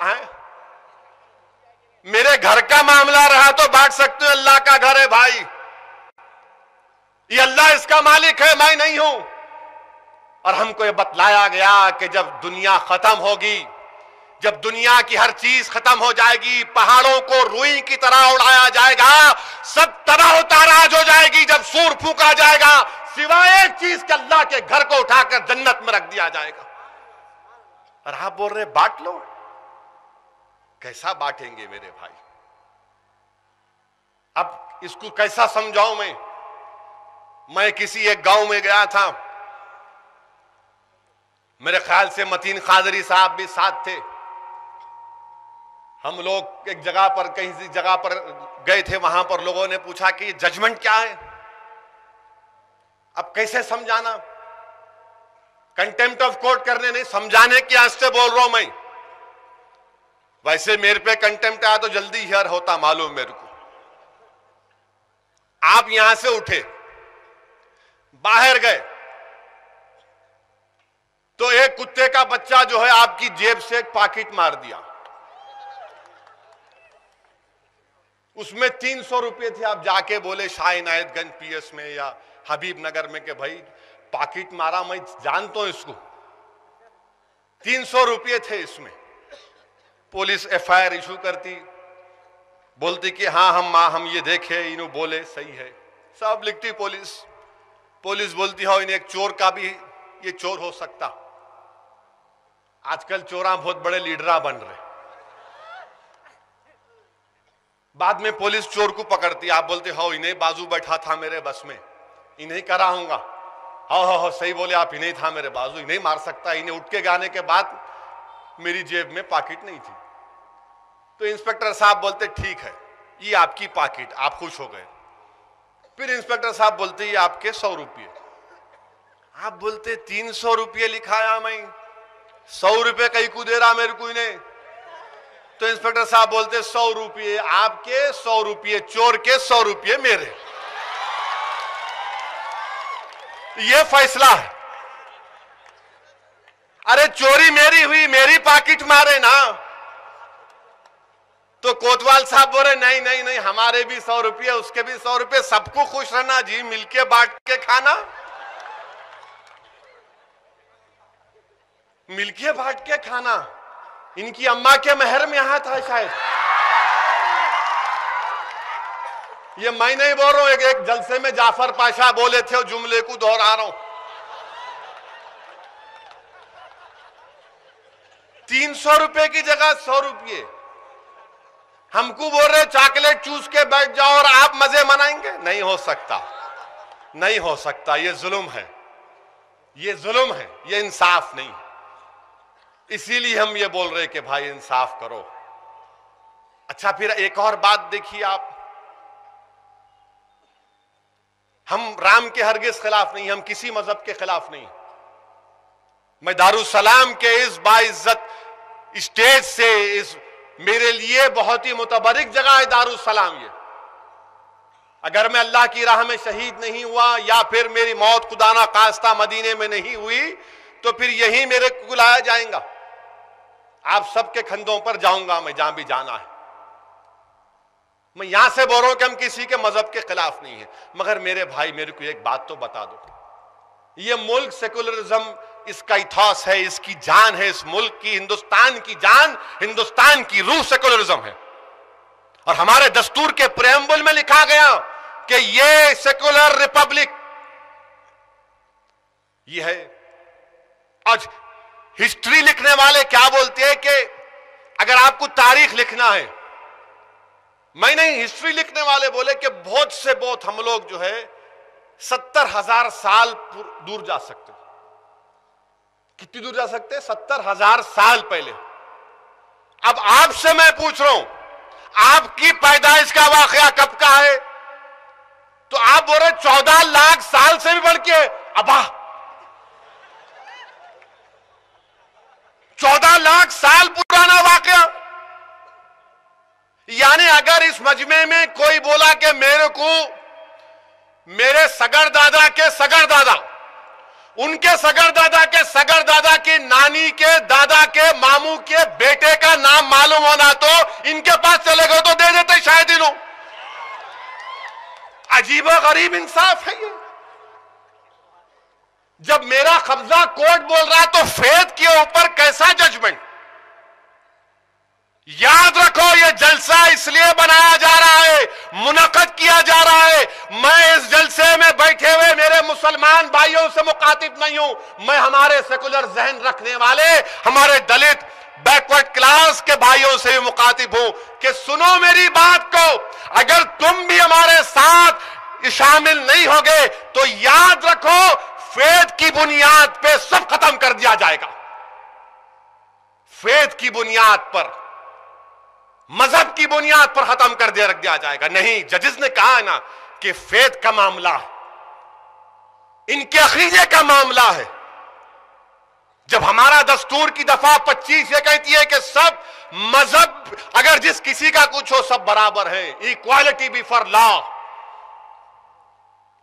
मेरे घर का मामला रहा तो बांट सकते हो, अल्लाह का घर है भाई, ये अल्लाह इसका मालिक है, मैं नहीं हूं। और हमको ये बतलाया गया कि जब दुनिया खत्म होगी, जब दुनिया की हर चीज खत्म हो जाएगी, पहाड़ों को रुई की तरह उड़ाया जाएगा, सब तबाह ताराज हो जाएगी, जब सूर फूंका जाएगा, सिवाय एक चीज के अल्लाह के घर को उठाकर जन्नत में रख दिया जाएगा। और आप बोल रहे बांट लो। कैसा बांटेंगे मेरे भाई? अब इसको कैसा समझाऊं मैं किसी एक गांव में गया था, मेरे ख्याल से मतीन कादरी साहब भी साथ थे। हम लोग एक जगह पर, कहीं जगह पर गए थे, वहां पर लोगों ने पूछा कि जजमेंट क्या है। अब कैसे समझाना? कंटेम्प्ट ऑफ कोर्ट करने नहीं, समझाने की आज से बोल रहा हूं मैं। वैसे मेरे पे कंटेम्प्ट आया तो जल्दी हियर होता, मालूम मेरे को। आप यहां से उठे, बाहर गए, तो एक कुत्ते का बच्चा जो है आपकी जेब से एक पॉकेट मार दिया, उसमें 300 रुपए थे। आप जाके बोले शाह इनायतगंज पीएस में या हबीब नगर में कि भाई पॉकेट मारा, मैं जानता हूं इसको, 300 रुपए थे इसमें। पुलिस एफआईआर इशू करती, बोलती कि हाँ हम ये देखे, इन्हों बोले सही है, सब लिखती पुलिस। पुलिस बोलती हो इन्हें एक चोर का भी ये चोर हो सकता। आजकल चोरा बहुत बड़े लीडरा बन रहे। बाद में पुलिस चोर को पकड़ती, आप बोलते हो इन्हें बाजू बैठा था मेरे बस में, इन्हें करा हूंगा। हो सही बोले आप, इन्हें था मेरे बाजू, इन्हें मार सकता। इन्हें उठ के गाने के बाद मेरी जेब में पॉकेट नहीं थी। तो इंस्पेक्टर साहब बोलते ठीक है ये आपकी पॉकेट, आप खुश हो गए। फिर इंस्पेक्टर साहब बोलते ये आपके 100 रुपये। आप बोलते 300 रुपये लिखाया, मैं 100 रुपये कहीं को दे रहा मेरे को इन्हें। तो इंस्पेक्टर साहब बोलते 100 रुपये आपके, 100 रुपये चोर के, 100 रुपये मेरे। ये फैसला है। अरे चोरी मेरी हुई, मेरी पॉकेट मारे ना। तो कोतवाल साहब बोले नहीं नहीं नहीं, हमारे भी 100 रुपये, उसके भी 100 रुपये, सबको खुश रहना जी, मिलके बांट के खाना, मिलके बांट के खाना। इनकी अम्मा के महर में यहां था शायद। ये मैं नहीं बोल रहा हूं, एक जलसे में जाफर पाशा बोले थे, जुमले को दोहरा रहा हूं। 300 रुपए की जगह 100 रुपये। हमको बोल रहे चॉकलेट चूस के बैठ जाओ और आप मजे मनाएंगे। नहीं हो सकता, नहीं हो सकता। ये जुल्म है, ये जुल्म है, ये इंसाफ नहीं। इसीलिए हम ये बोल रहे कि भाई इंसाफ करो। अच्छा फिर एक और बात देखिए आप, हम राम के हरगिज खिलाफ नहीं, हम किसी मजहब के खिलाफ नहीं। मैं दारुसलाम के इस बाइज्जत स्टेज से, इस मेरे लिए बहुत ही मुतबरिक जगह है दारुसलाम। ये अगर मैं अल्लाह की राह में शहीद नहीं हुआ या फिर मेरी मौत खुदा ना खास्ता मदीने में नहीं हुई, तो फिर यही मेरे को बुलाया जाएगा। आप सबके कंधों पर जाऊंगा मैं, जहां भी जाना है। मैं यहां से बोल रहा हूं कि हम किसी के मजहब के खिलाफ नहीं है। मगर मेरे भाई मेरे को एक बात तो बता दो, ये मुल्क सेकुलरिज्म इसका इथॉस है, इसकी जान है, इस मुल्क की, हिंदुस्तान की जान, हिंदुस्तान की रूह सेकुलरिज्म है। और हमारे दस्तूर के प्रेम्बल में लिखा गया कि ये सेकुलर रिपब्लिक ये है। आज हिस्ट्री लिखने वाले क्या बोलते हैं कि अगर आपको तारीख लिखना है, मैं नहीं, हिस्ट्री लिखने वाले बोले कि बहुत से बहुत हम लोग जो है 70,000 साल दूर जा सकते। कितनी दूर जा सकते? 70,000 साल पहले। अब आपसे मैं पूछ रहा हूं, आपकी पैदाइश का वाकया कब का है? तो आप बोल रहे 14 लाख साल से भी बढ़ के। अबा 14 लाख साल पुराना वाकया। यानी अगर इस मजमे में कोई बोला कि मेरे को मेरे सगर दादा के सगर दादा, उनके सगर दादा के सगर दादा की नानी के दादा के मामू के बेटे का नाम मालूम होना तो इनके पास चले गए तो दे देते शायद इन्हों। अजीब गरीब इंसाफ है ये। जब मेरा कब्जा कोर्ट बोल रहा है तो फेद के ऊपर कैसा जजमेंट। याद रखो ये जलसा इसलिए बनाया जा रहा है, मुनक़द किया जा रहा है। मैं इस जलसे में बैठे हुए मेरे मुसलमान भाइयों से मुखातिब नहीं हूं, मैं हमारे सेकुलर जहन रखने वाले, हमारे दलित बैकवर्ड क्लास के भाइयों से भी मुखातिब हूं कि सुनो मेरी बात को। अगर तुम भी हमारे साथ शामिल नहीं होगे तो याद रखो फेद की बुनियाद पे सब खत्म कर दिया जाएगा। फेद की बुनियाद पर, मजहब की बुनियाद पर खत्म कर दिया रख दिया जाएगा। नहीं, जजेस ने कहा है ना कि फेद का मामला है, इनके अकीदे का मामला है। जब हमारा दस्तूर की दफा 25 ये कहती है कि सब मजहब अगर जिस किसी का कुछ हो सब बराबर है, इक्वालिटी बिफोर लॉ,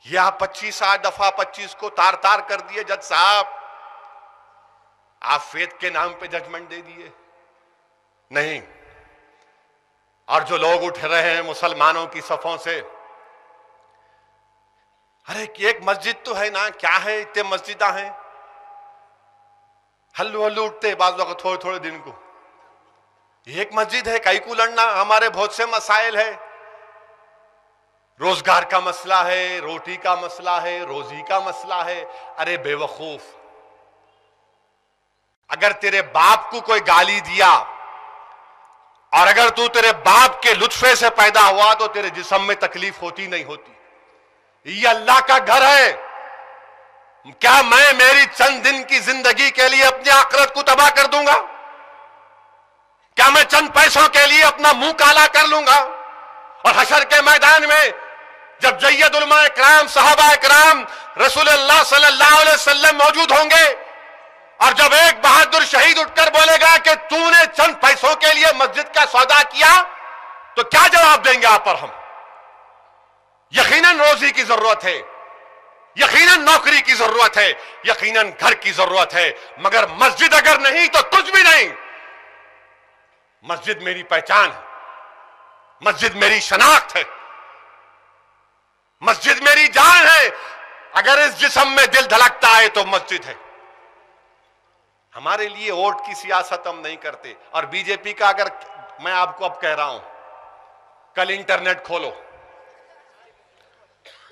यह 25 दफा 25 को तार तार कर दिए जज साहब। आप फेथ के नाम पे जजमेंट दे दिए? नहीं। और जो लोग उठ रहे हैं मुसलमानों की सफों से, अरे कि एक मस्जिद तो है ना, क्या है इतने मस्जिदा हैं, हल्लू हल्लू उठते बाज वक्त थोड़े थोड़े दिन को, एक मस्जिद है, कई को लड़ना, हमारे बहुत से मसाइल है, रोजगार का मसला है, रोटी का मसला है, रोजी का मसला है। अरे बेवकूफ, अगर तेरे बाप को कोई गाली दिया और अगर तू तेरे बाप के लुत्फे से पैदा हुआ तो तेरे जिस्म में तकलीफ होती नहीं होती। ये अल्लाह का घर है। क्या मैं मेरी चंद दिन की जिंदगी के लिए अपनी आखिरत को तबाह कर दूंगा? क्या मैं चंद पैसों के लिए अपना मुंह काला कर लूंगा? और हशर के मैदान में जब जय्यद उलमा इकराम, सहाबा इकराम, रसूलुल्लाह सल्लल्लाहु अलैहि वसल्लम मौजूद होंगे और जब एक बहादुर शहीद उठकर बोलेगा कि तूने चंद पैसों के लिए मस्जिद का सौदा किया, तो क्या जवाब देंगे आप और हम? यकीनन रोजी की जरूरत है, यकीनन नौकरी की जरूरत है, यकीनन घर की जरूरत है, मगर मस्जिद अगर नहीं तो कुछ भी नहीं। मस्जिद मेरी पहचान है, मस्जिद मेरी शनाख्त है, मस्जिद मेरी जान है। अगर इस जिस्म में दिल धड़कता है तो मस्जिद है। हमारे लिए वोट की सियासत हम नहीं करते। और बीजेपी का, अगर मैं आपको अब कह रहा हूं, कल इंटरनेट खोलो,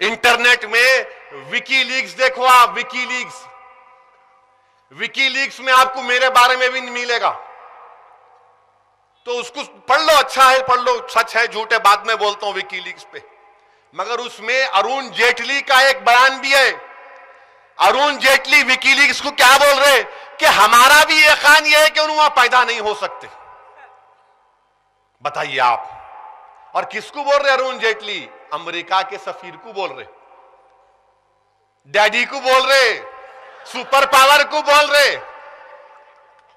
इंटरनेट में विकीलीक्स देखो आप, विकीलीक्स में आपको मेरे बारे में भी मिलेगा, तो उसको पढ़ लो, अच्छा है पढ़ लो, सच है झूठ है बाद में बोलता हूं विकीलीक्स पे। मगर उसमें अरुण जेटली का एक बयान भी है। अरुण जेटली विकीलीक्स को क्या बोल रहे कि हमारा भी ये खान ये है कि उन्हें वहां पैदा नहीं हो सकते। बताइए आप। और किसको बोल रहे अरुण जेटली? अमेरिका के सफीर को बोल रहे, डैडी को बोल रहे, सुपर पावर को बोल रहे।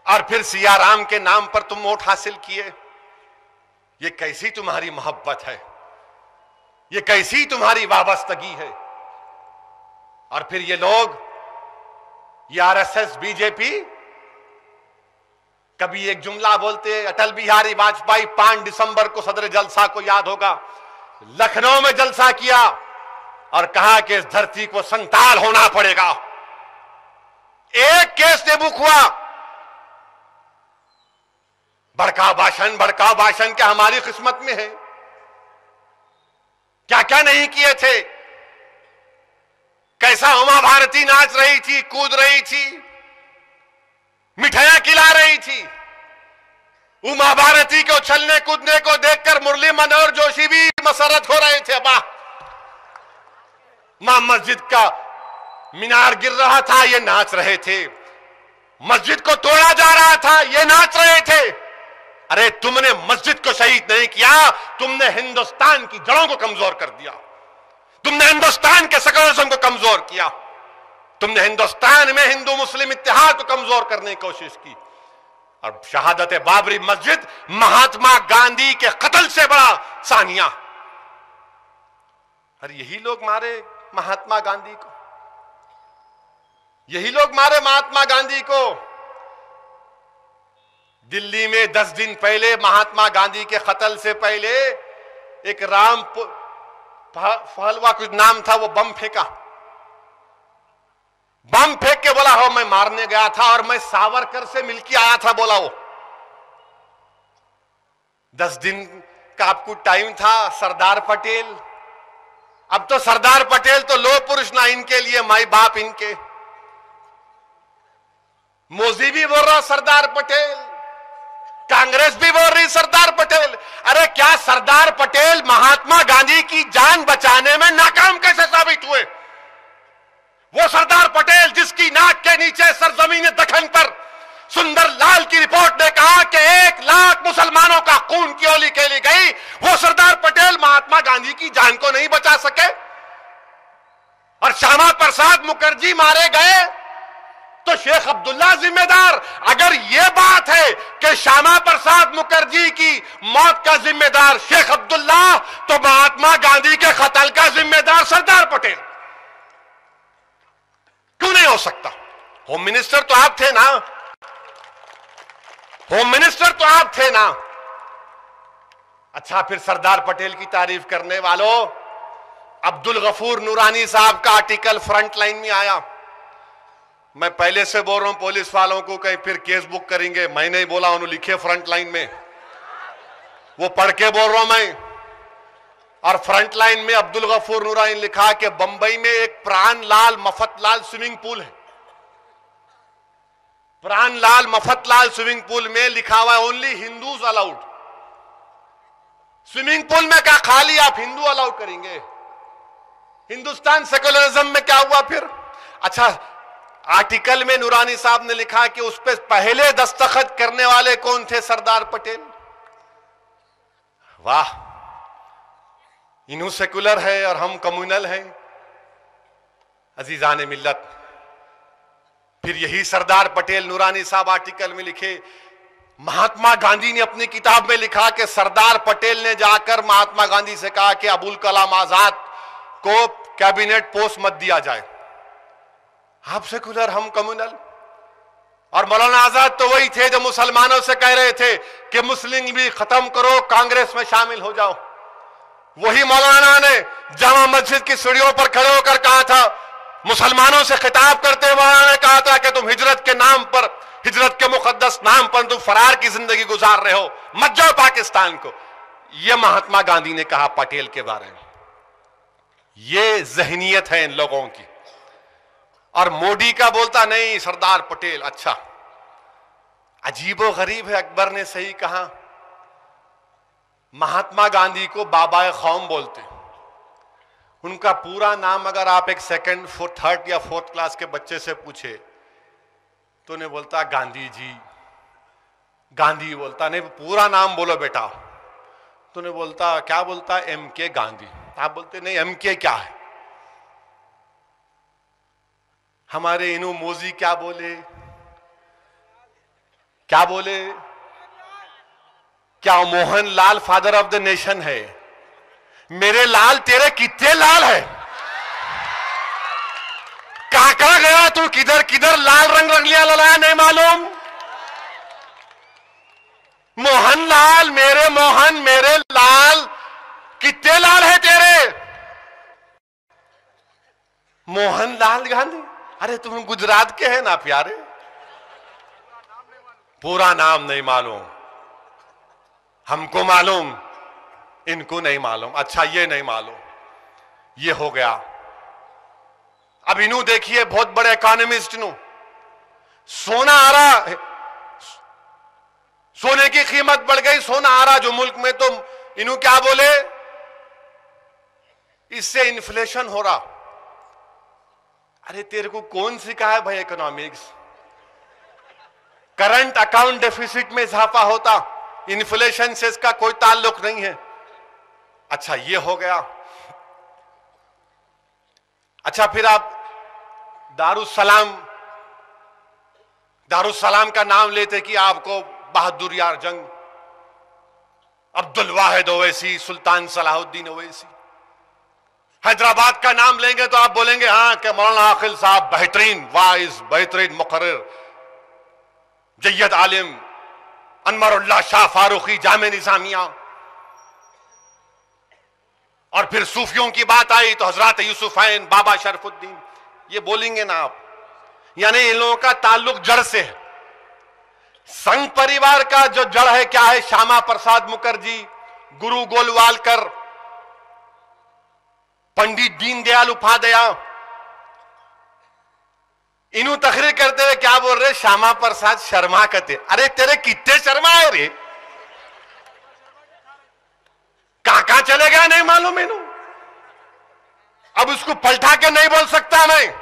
और फिर सियाराम के नाम पर तुम वोट हासिल किए। ये कैसी तुम्हारी मोहब्बत है, ये कैसी तुम्हारी वाबस्तगी है। और फिर ये लोग, ये आरएसएस, बीजेपी, कभी एक जुमला बोलते, अटल बिहारी वाजपेयी 5 दिसंबर को सदर जलसा को याद होगा, लखनऊ में जलसा किया और कहा कि इस धरती को संताल होना पड़ेगा। एक केस ने बुक हुआ, भड़काऊ भाषण क्या हमारी किस्मत में है? क्या क्या नहीं किए थे? कैसा उमा भारती नाच रही थी, कूद रही थी, मिठाइयां खिला रही थी। उमा भारती को उछलने कूदने को देखकर मुरली मनोहर जोशी भी मसरत हो रहे थे। मां मस्जिद का मीनार गिर रहा था, ये नाच रहे थे। मस्जिद को तोड़ा जा रहा था, ये नाच रहे थे। अरे तुमने मस्जिद को शहीद नहीं किया, तुमने हिंदुस्तान की जड़ों को कमजोर कर दिया, तुमने हिंदुस्तान के सेक्युलरिज्म को कमजोर किया, तुमने हिंदुस्तान में हिंदू मुस्लिम इत्तेहाद को कमजोर करने की कोशिश की। और शहादत बाबरी मस्जिद महात्मा गांधी के कत्ल से बड़ा सानिया। अरे यही लोग मारे महात्मा गांधी को, यही लोग मारे महात्मा गांधी को। दिल्ली में 10 दिन पहले महात्मा गांधी के कत्ल से पहले एक राम फहलवा कुछ नाम था, वो बम फेंका, बम फेंक के बोला हो मैं मारने गया था और मैं सावरकर से मिलके आया था, बोला वो। 10 दिन का आपको टाइम था। सरदार पटेल, अब तो सरदार पटेल तो लो पुरुष ना, इनके लिए माई बाप इनके। मोदी भी बोल रहा सरदार पटेल, कांग्रेस भी बोल रही सरदार पटेल। अरे क्या सरदार पटेल महात्मा गांधी की जान बचाने में नाकाम कैसे साबित हुए? वो सरदार पटेल जिसकी नाक के नीचे सरजमीन दखन पर सुंदर लाल की रिपोर्ट ने कहा कि 1 लाख मुसलमानों का खून की ओली खेली गई, वो सरदार पटेल महात्मा गांधी की जान को नहीं बचा सके। और श्यामा प्रसाद मुखर्जी मारे गए तो शेख अब्दुल्ला जिम्मेदार। अगर यह बात है कि श्यामा प्रसाद मुखर्जी की मौत का जिम्मेदार शेख अब्दुल्ला, तो महात्मा गांधी के कत्ल का जिम्मेदार सरदार पटेल क्यों नहीं हो सकता? होम मिनिस्टर तो आप थे ना, होम मिनिस्टर तो आप थे ना। अच्छा, फिर सरदार पटेल की तारीफ करने वालों, अब्दुल गफूर नूरानी साहब का आर्टिकल फ्रंट लाइन में आया। मैं पहले से बोल रहा हूं पुलिस वालों को, कहीं फिर केस बुक करेंगे। मैं नहीं बोला, उन्होंने लिखे फ्रंट लाइन में, वो पढ़ के बोल रहा हूं मैं। और फ्रंट लाइन में अब्दुल गफूर नूरानी लिखा कि बंबई में एक प्राणलाल मफतलाल स्विमिंग पूल है। प्राणलाल मफतलाल स्विमिंग पूल में लिखा हुआ है only Hindus allowed. Swimming pool में क्या खाली आप हिंदू अलाउड करेंगे? हिंदुस्तान सेकुलरिज्म में क्या हुआ फिर? अच्छा, आर्टिकल में नूरानी साहब ने लिखा कि उस पर पहले दस्तखत करने वाले कौन थे? सरदार पटेल। वाह, इन्हों सेकुलर है और हम कम्युनल हैं। अजीजान मिल्लत, फिर यही सरदार पटेल नूरानी साहब आर्टिकल में लिखे, महात्मा गांधी ने अपनी किताब में लिखा कि सरदार पटेल ने जाकर महात्मा गांधी से कहा कि अबुल कलाम आजाद को कैबिनेट पोस्ट मत दिया जाए। आप सेकुलर, हम कम्युनल। और मौलाना आजाद तो वही थे जो मुसलमानों से कह रहे थे कि मुस्लिम लीग खत्म करो, कांग्रेस में शामिल हो जाओ। वही मौलाना ने जामा मस्जिद की सीढ़ियों पर खड़े होकर कहा था, मुसलमानों से खिताब करते हुए मौलाना ने कहा था कि तुम हिजरत के नाम पर, हिजरत के मुकद्दस नाम पर तुम फरार की जिंदगी गुजार रहे हो, मत जाओ पाकिस्तान को। यह महात्मा गांधी ने कहा पटेल के बारे में। ये जहनियत है इन लोगों की। और मोदी का बोलता नहीं, सरदार पटेल। अच्छा, अजीबो गरीब है, अकबर ने सही कहा, महात्मा गांधी को बाबा कौम बोलते। उनका पूरा नाम अगर आप एक सेकंड, थर्ड या फोर्थ क्लास के बच्चे से पूछे तो उन्हें बोलता गांधी जी। गांधी बोलता नहीं, पूरा नाम बोलो बेटा, तो उन्हें बोलता, क्या बोलता? MK गांधी। आप बोलते नहीं, MK क्या है? हमारे इनू मोजी क्या बोले? क्या बोले? क्या Mohan Lal father of the nation है? मेरे लाल, तेरे कितने लाल है? कहां गया तू? किधर किधर लाल रंग रंगलियां ललाया नहीं मालूम? मोहन लाल, मेरे मोहन, मेरे लाल, कितने लाल है तेरे? मोहन लाल गांधी। अरे तुम गुजरात के हैं ना प्यारे, पूरा नाम नहीं मालूम। हमको मालूम, इनको नहीं मालूम। अच्छा, ये नहीं मालूम, ये हो गया। अब इनू देखिए, बहुत बड़े इकोनॉमिस्ट नु, सोना आ रहा, सोने की कीमत बढ़ गई, सोना आ रहा जो मुल्क में, तो इनू क्या बोले? इससे इन्फ्लेशन हो रहा। अरे तेरे को कौन सिखाया भाई इकोनॉमिक्स? करंट अकाउंट डेफिसिट में इजाफा होता, इन्फ्लेशन से इसका कोई ताल्लुक नहीं है। अच्छा, ये हो गया। अच्छा, फिर आप दारुसलाम का नाम लेते कि आपको बहादुर यार जंग, अब्दुल वाहिद ओवैसी, सुल्तान सलाहुद्दीन ओवैसी। हैदराबाद का नाम लेंगे तो आप बोलेंगे हाँ कि मौलाना आकिल साहब बेहतरीन वाइज, बेहतरीन मुकर्रिर, जय्यद आलिम, अनवरुल्लाह शाह फारूकी, जामे निजामिया। और फिर सूफियों की बात आई तो हजरत यूसुफैन, बाबा शरफुद्दीन, ये बोलेंगे ना आप। यानी इन लोगों का ताल्लुक जड़ से है। संघ परिवार का जो जड़ है क्या है? श्यामा प्रसाद मुखर्जी, गुरु गोलवालकर, पंडित दीनदयाल उपाध्याय। इन्हों तकरीर करते हुए क्या बोल रहे? श्यामा प्रसाद शर्मा कहते। अरे तेरे कितने शर्मा है रे? कहां चले गया नहीं मालूम इन्हों। अब उसको पलटा के नहीं बोल सकता मैं।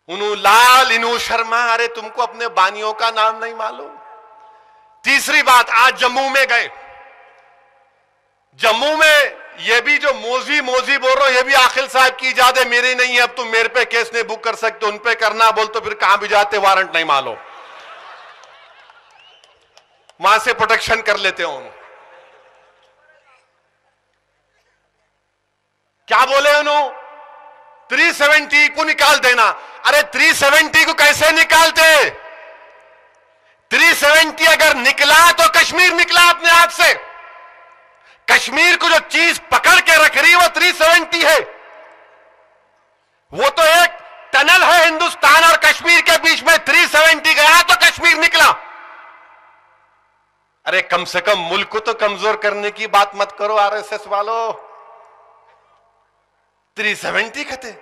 उन्हों लाल, इन्हों शर्मा। अरे तुमको अपने बानियों का नाम नहीं मालूम। तीसरी बात, आज जम्मू में गए। जम्मू में ये भी जो मोजी बोल रहा हूं, ये भी आकिल साहब की इजाजत है, मेरी नहीं है। अब तुम मेरे पे केस नहीं बुक कर सकते, उन पे करना बोल तो फिर कहां भी जाते, वारंट नहीं मालूम, वहां से प्रोटेक्शन कर लेते हो। क्या बोले उन्होंने? 370 को निकाल देना। अरे 370 को कैसे निकालते? 370 अगर निकला तो कश्मीर निकला अपने हाथ से। कश्मीर को जो चीज पकड़ के रख रही है वो 370 है। वो तो एक टनल है हिंदुस्तान और कश्मीर के बीच में। 370 गया तो कश्मीर निकला। अरे कम से कम मुल्क को तो कमजोर करने की बात मत करो आरएसएस वालों। 370 कहते,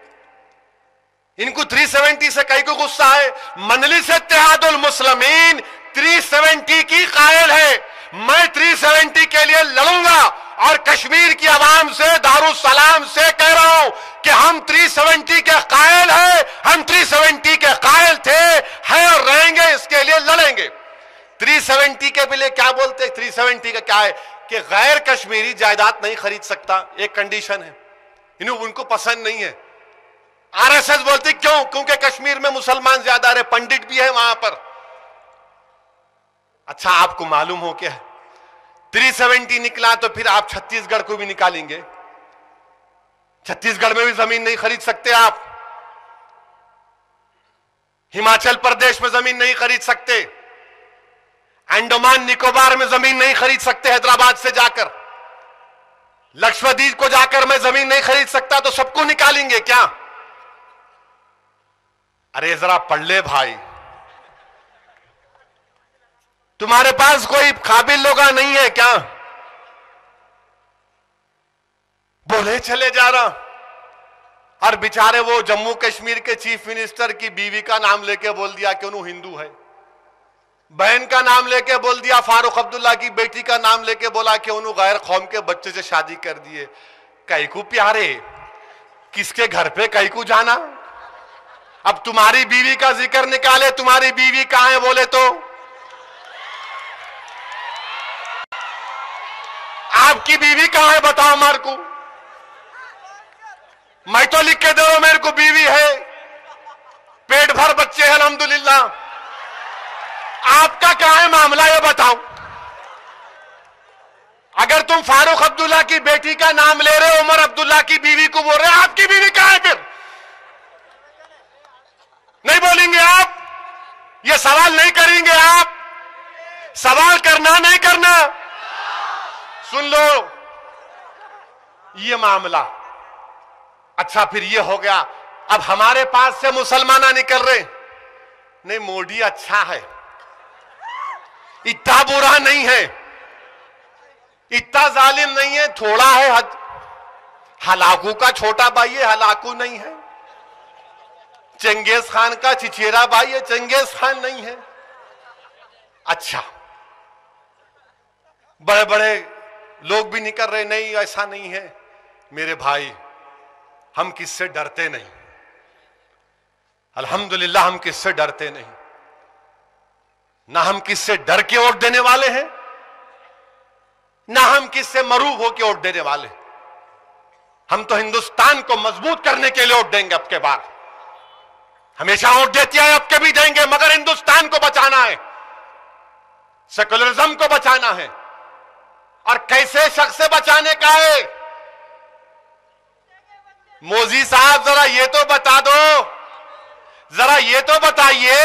इनको 370 से कई को गुस्सा है। मजलिस इत्तेहादुल मुस्लिमीन 370 की कायल है। मैं 370 के लिए लड़ूंगा और कश्मीर की आवाम से, दारुस्सलाम से कह रहा हूं कि हम 370 के कायल हैं। हम 370 के कायल थे, हैं और रहेंगे, इसके लिए लड़ेंगे। 370 के लिए क्या बोलते हैं? 370 का क्या है कि गैर कश्मीरी जायदाद नहीं खरीद सकता, एक कंडीशन है। इन्हें उनको पसंद नहीं है। आरएसएस बोलती क्यों? क्योंकि कश्मीर में मुसलमान ज्यादा रहे, पंडित भी है वहां पर। अच्छा, आपको मालूम हो क्या 370 निकला तो फिर आप छत्तीसगढ़ को भी निकालेंगे। छत्तीसगढ़ में भी जमीन नहीं खरीद सकते आप। हिमाचल प्रदेश में जमीन नहीं खरीद सकते। अंडमान निकोबार में जमीन नहीं खरीद सकते। हैदराबाद से जाकर लक्षद्वीप को जाकर मैं जमीन नहीं खरीद सकता, तो सबको निकालेंगे क्या? अरे जरा पढ़ ले भाई, तुम्हारे पास कोई काबिल लोग नहीं है क्या? बोले चले जा रहा। और बेचारे वो जम्मू कश्मीर के चीफ मिनिस्टर की बीवी का नाम लेके बोल दिया कि उन्होंने हिंदू है। बहन का नाम लेके बोल दिया, फारूक अब्दुल्ला की बेटी का नाम लेके बोला कि उन्होंने गैर कौम के बच्चे से शादी कर दिए। कई को प्यारे, किसके घर पे कई को जाना? अब तुम्हारी बीवी का जिक्र निकाले, तुम्हारी बीवी कहां है बोले तो आपकी बीवी कहां है बताओ मार को। मैं तो लिख के दे रहा हूं, मेरे को बीवी है, पेट भर बच्चे हैं अल्हम्दुलिल्लाह। आपका क्या है मामला ये बताओ। अगर तुम फारूक अब्दुल्ला की बेटी का नाम ले रहे हो, उमर अब्दुल्ला की बीवी को बोल रहे हो, आपकी बीवी कहां है फिर? नहीं बोलेंगे आप? ये सवाल नहीं करेंगे आप? सवाल करना नहीं करना? सुन लो ये मामला। अच्छा, फिर ये हो गया। अब हमारे पास से मुसलमान निकल रहे। नहीं, मोदी अच्छा है, इतना बुरा नहीं है, इतना जालिम नहीं है, थोड़ा है हद। हलाकू का छोटा भाई है, हलाकू नहीं है। चंगेज खान का चिचेरा भाई है, चंगेज खान नहीं है। अच्छा, बड़े बड़े लोग भी निकल रहे, नहीं ऐसा नहीं है। मेरे भाई, हम किससे डरते नहीं, अल्हम्दुलिल्लाह हम किससे डरते नहीं। ना हम किससे डर के वोट देने वाले हैं, ना हम किससे मरूब होकर वोट देने वाले। हम तो हिंदुस्तान को मजबूत करने के लिए वोट देंगे। अब के बाद हमेशा वोट देती है, अब के भी देंगे, मगर हिंदुस्तान को बचाना है, सेकुलरिज्म को बचाना है। और कैसे शख्स से बचाने का है? मोदी साहब जरा ये तो बता दो, जरा ये तो बताइए,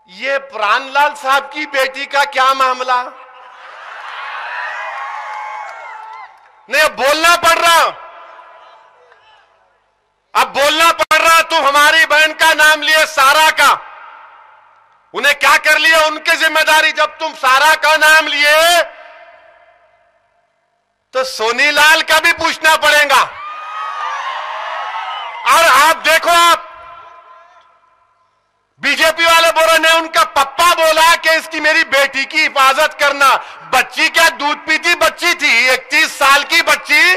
ये प्राणलाल साहब की बेटी का क्या मामला? नहीं, अब बोलना पड़ रहा, अब बोलना पड़ रहा। तुम हमारी बहन का नाम लिए, सारा का, उन्हें क्या कर लिया? उनकी जिम्मेदारी। जब तुम सारा का नाम लिए तो सोनीलाल का भी पूछना पड़ेगा। और आप देखो, आप बीजेपी वाले बोल रहे, उनका पप्पा बोला कि इसकी मेरी बेटी की हिफाजत करना। बच्ची क्या दूध पीती बच्ची थी? 31 साल की बच्ची,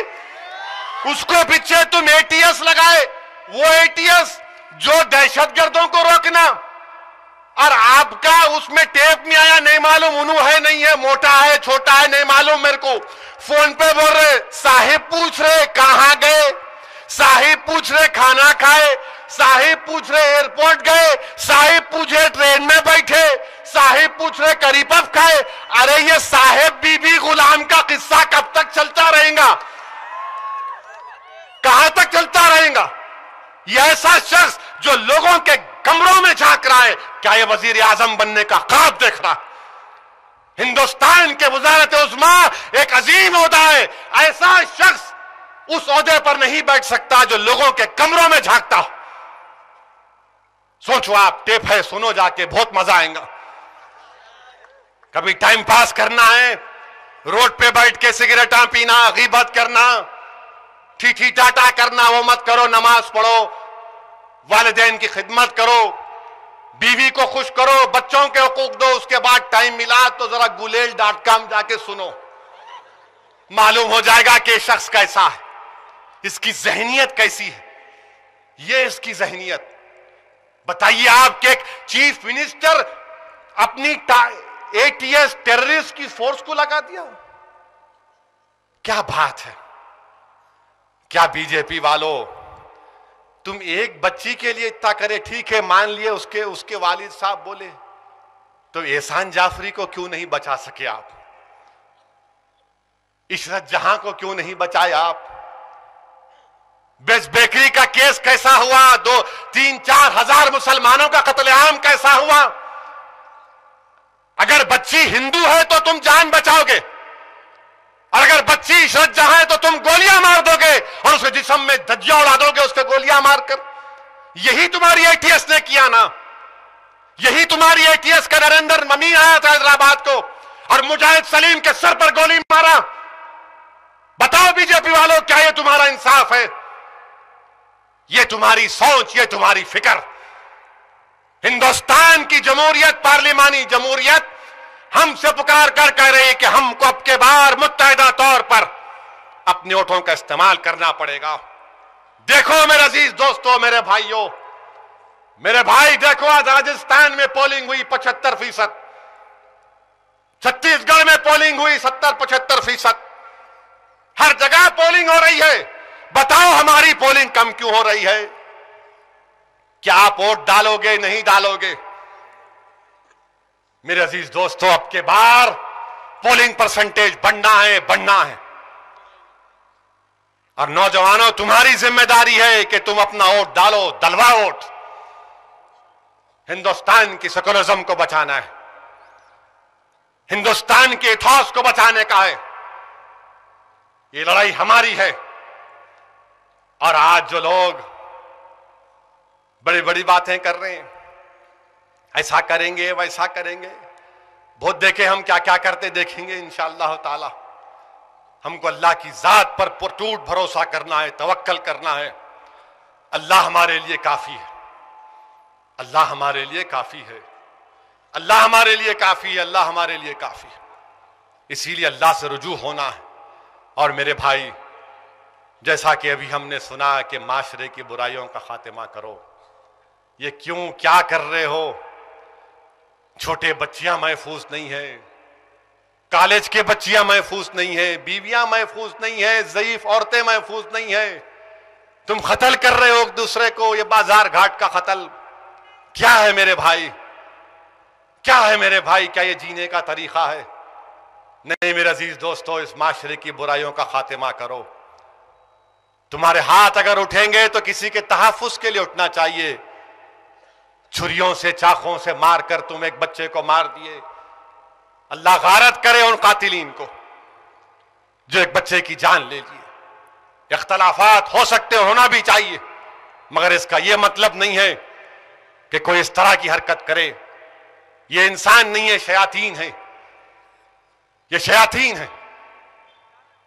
उसको पीछे तुम एटीएस लगाए। वो एटीएस जो दहशतगर्दों को रोकना, और आपका उसमें टेप नहीं आया, नहीं मालूम उन्हों है नहीं है, मोटा है छोटा है नहीं मालूम मेरे को। फोन पे बोल रहे, साहिब पूछ रहे कहां गए, साहिब पूछ रहे खाना खाए, साहिब पूछ रहे एयरपोर्ट गए, साहिब पूछे ट्रेन में बैठे, साहिब पूछ रहे करी पफ खाए। अरे ये साहिब बीबी गुलाम का किस्सा कब तक चलता रहेगा? कहां तक चलता रहेगा? ये ऐसा शख्स जो लोगों के कमरों में झांक रहा है, क्या ये वजीर आजम बनने का ख्वाब देख रहा? हिंदुस्तान के वजारत उस्मा एक अजीम ओहदा है, ऐसा शख्स उस ओहदे पर नहीं बैठ सकता जो लोगों के कमरों में झांकता हो। सोचो आप, टेप है, सुनो जाके, बहुत मजा आएगा। कभी टाइम पास करना है, रोड पे बैठ के सिगरेटा पीना, गीबत करना, ठीठी टाटा करना, वो मत करो। नमाज पढ़ो, वालिदैन की खिदमत करो, बीवी को खुश करो, बच्चों के हकूक दो। उसके बाद टाइम मिला तो जरा गुलेल.com जाके सुनो, मालूम हो जाएगा कि शख्स कैसा है, इसकी जहनियत कैसी है। ये इसकी जहनियत। बताइए, आपके एक चीफ मिनिस्टर अपनी एटीएस टेररिस्ट की फोर्स को लगा दिया। क्या बात है। क्या बीजेपी वालों, तुम एक बच्ची के लिए इतना करे, ठीक है, मान लिए उसके वालिद साहब बोले, तो एहसान जाफरी को क्यों नहीं बचा सके आप? इशरत जहां को क्यों नहीं बचाए आप? बेस्ट बेकरी का केस कैसा हुआ? 2-3-4 हजार मुसलमानों का कत्लेआम कैसा हुआ? अगर बच्ची हिंदू है तो तुम जान बचाओगे, और अगर बच्ची इशरत जहां है तो तुम गोलियां मार दोगे और उसके जिस्म में धज्जियां उड़ा दोगे उसके गोलियां मारकर। यही तुम्हारी एटीएस ने किया ना। यही तुम्हारी एटीएस का नरेंद्र ममी आया था हैदराबाद को और मुजाहिद सलीम के सर पर गोली मारा। बताओ बीजेपी वालों, क्या ये तुम्हारा इंसाफ है? ये तुम्हारी सोच, ये तुम्हारी फिक्र। हिंदुस्तान की जमहूरियत, पार्लिमानी जमहूरियत हमसे पुकार कर कह रही है कि हमको अब के बार मुत्तहिदा तौर पर अपने वोटों का इस्तेमाल करना पड़ेगा। देखो मेरे अजीज दोस्तों, मेरे भाइयों, मेरे भाई, देखो आज राजस्थान में पोलिंग हुई 75%, छत्तीसगढ़ में पोलिंग हुई 70-75%। हर जगह पोलिंग हो रही है। बताओ हमारी पोलिंग कम क्यों हो रही है? क्या आप वोट डालोगे, नहीं डालोगे? मेरे अजीज दोस्तों, अब के बार पोलिंग परसेंटेज बढ़ना है। और नौजवानों, तुम्हारी जिम्मेदारी है कि तुम अपना वोट डालो, दलवा वोट। हिंदुस्तान की सेकुलरिज्म को बचाना है, हिंदुस्तान के इथॉस को बचाने का है। ये लड़ाई हमारी है। और आज जो लोग बड़ी बड़ी बातें कर रहे हैं, ऐसा करेंगे, वैसा करेंगे, बहुत देखे हम क्या क्या करते, देखेंगे इंशाअल्लाह ताला। हमको अल्लाह की जात पर पुरटूट भरोसा करना है, तवक्कल करना है। अल्लाह हमारे लिए काफी है, अल्लाह हमारे लिए काफी है, अल्लाह हमारे लिए काफी है, अल्लाह हमारे लिए काफी है। इसीलिए अल्लाह से रुजू होना है। और मेरे भाई, जैसा कि अभी हमने सुना कि माशरे की बुराइयों का खात्मा करो, ये क्यों, क्या कर रहे हो? छोटे बच्चियां महफूज नहीं है, कॉलेज के बच्चियां महफूज नहीं है, बीवियां महफूज नहीं है, ज़ईफ औरतें महफूज नहीं है। तुम कत्ल कर रहे हो एक दूसरे को, ये बाजार घाट का कत्ल। क्या है मेरे भाई, क्या है मेरे भाई? क्या ये जीने का तरीका है? नहीं मेरे अजीज दोस्तों, इस माशरे की बुराइयों का खात्मा करो। तुम्हारे हाथ अगर उठेंगे तो किसी के तहफ्फुज के लिए उठना चाहिए। छुरियों से, चाकों से मारकर तुम एक बच्चे को मार दिए। अल्लाह गारत करे उन कातिलीन को जो एक बच्चे की जान ले लिए। इख्तलाफात हो सकते, होना भी चाहिए, मगर इसका यह मतलब नहीं है कि कोई इस तरह की हरकत करे। ये इंसान नहीं है, शयातीन है, ये शयातीन है।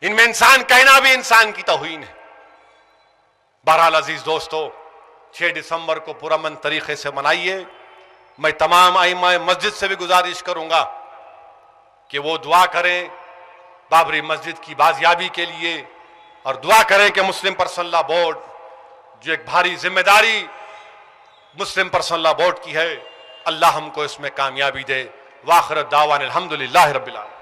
इनमें इंसान कहना भी इंसान की तौहीन है। बहरहाल अजीज दोस्तों, 6 दिसंबर को पुरअमन तरीके से मनाइए। मैं तमाम आइमाए मस्जिद से भी गुजारिश करूंगा कि वो दुआ करें बाबरी मस्जिद की बाजियाबी के लिए, और दुआ करें कि मुस्लिम पर्सनल लॉ बोर्ड, जो एक भारी जिम्मेदारी मुस्लिम पर्सनल लॉ बोर्ड की है, अल्लाह हमको इसमें कामयाबी दे। वाखिर दावान अल्हम्दुलिल्लाहि रब्बिल आलमीन।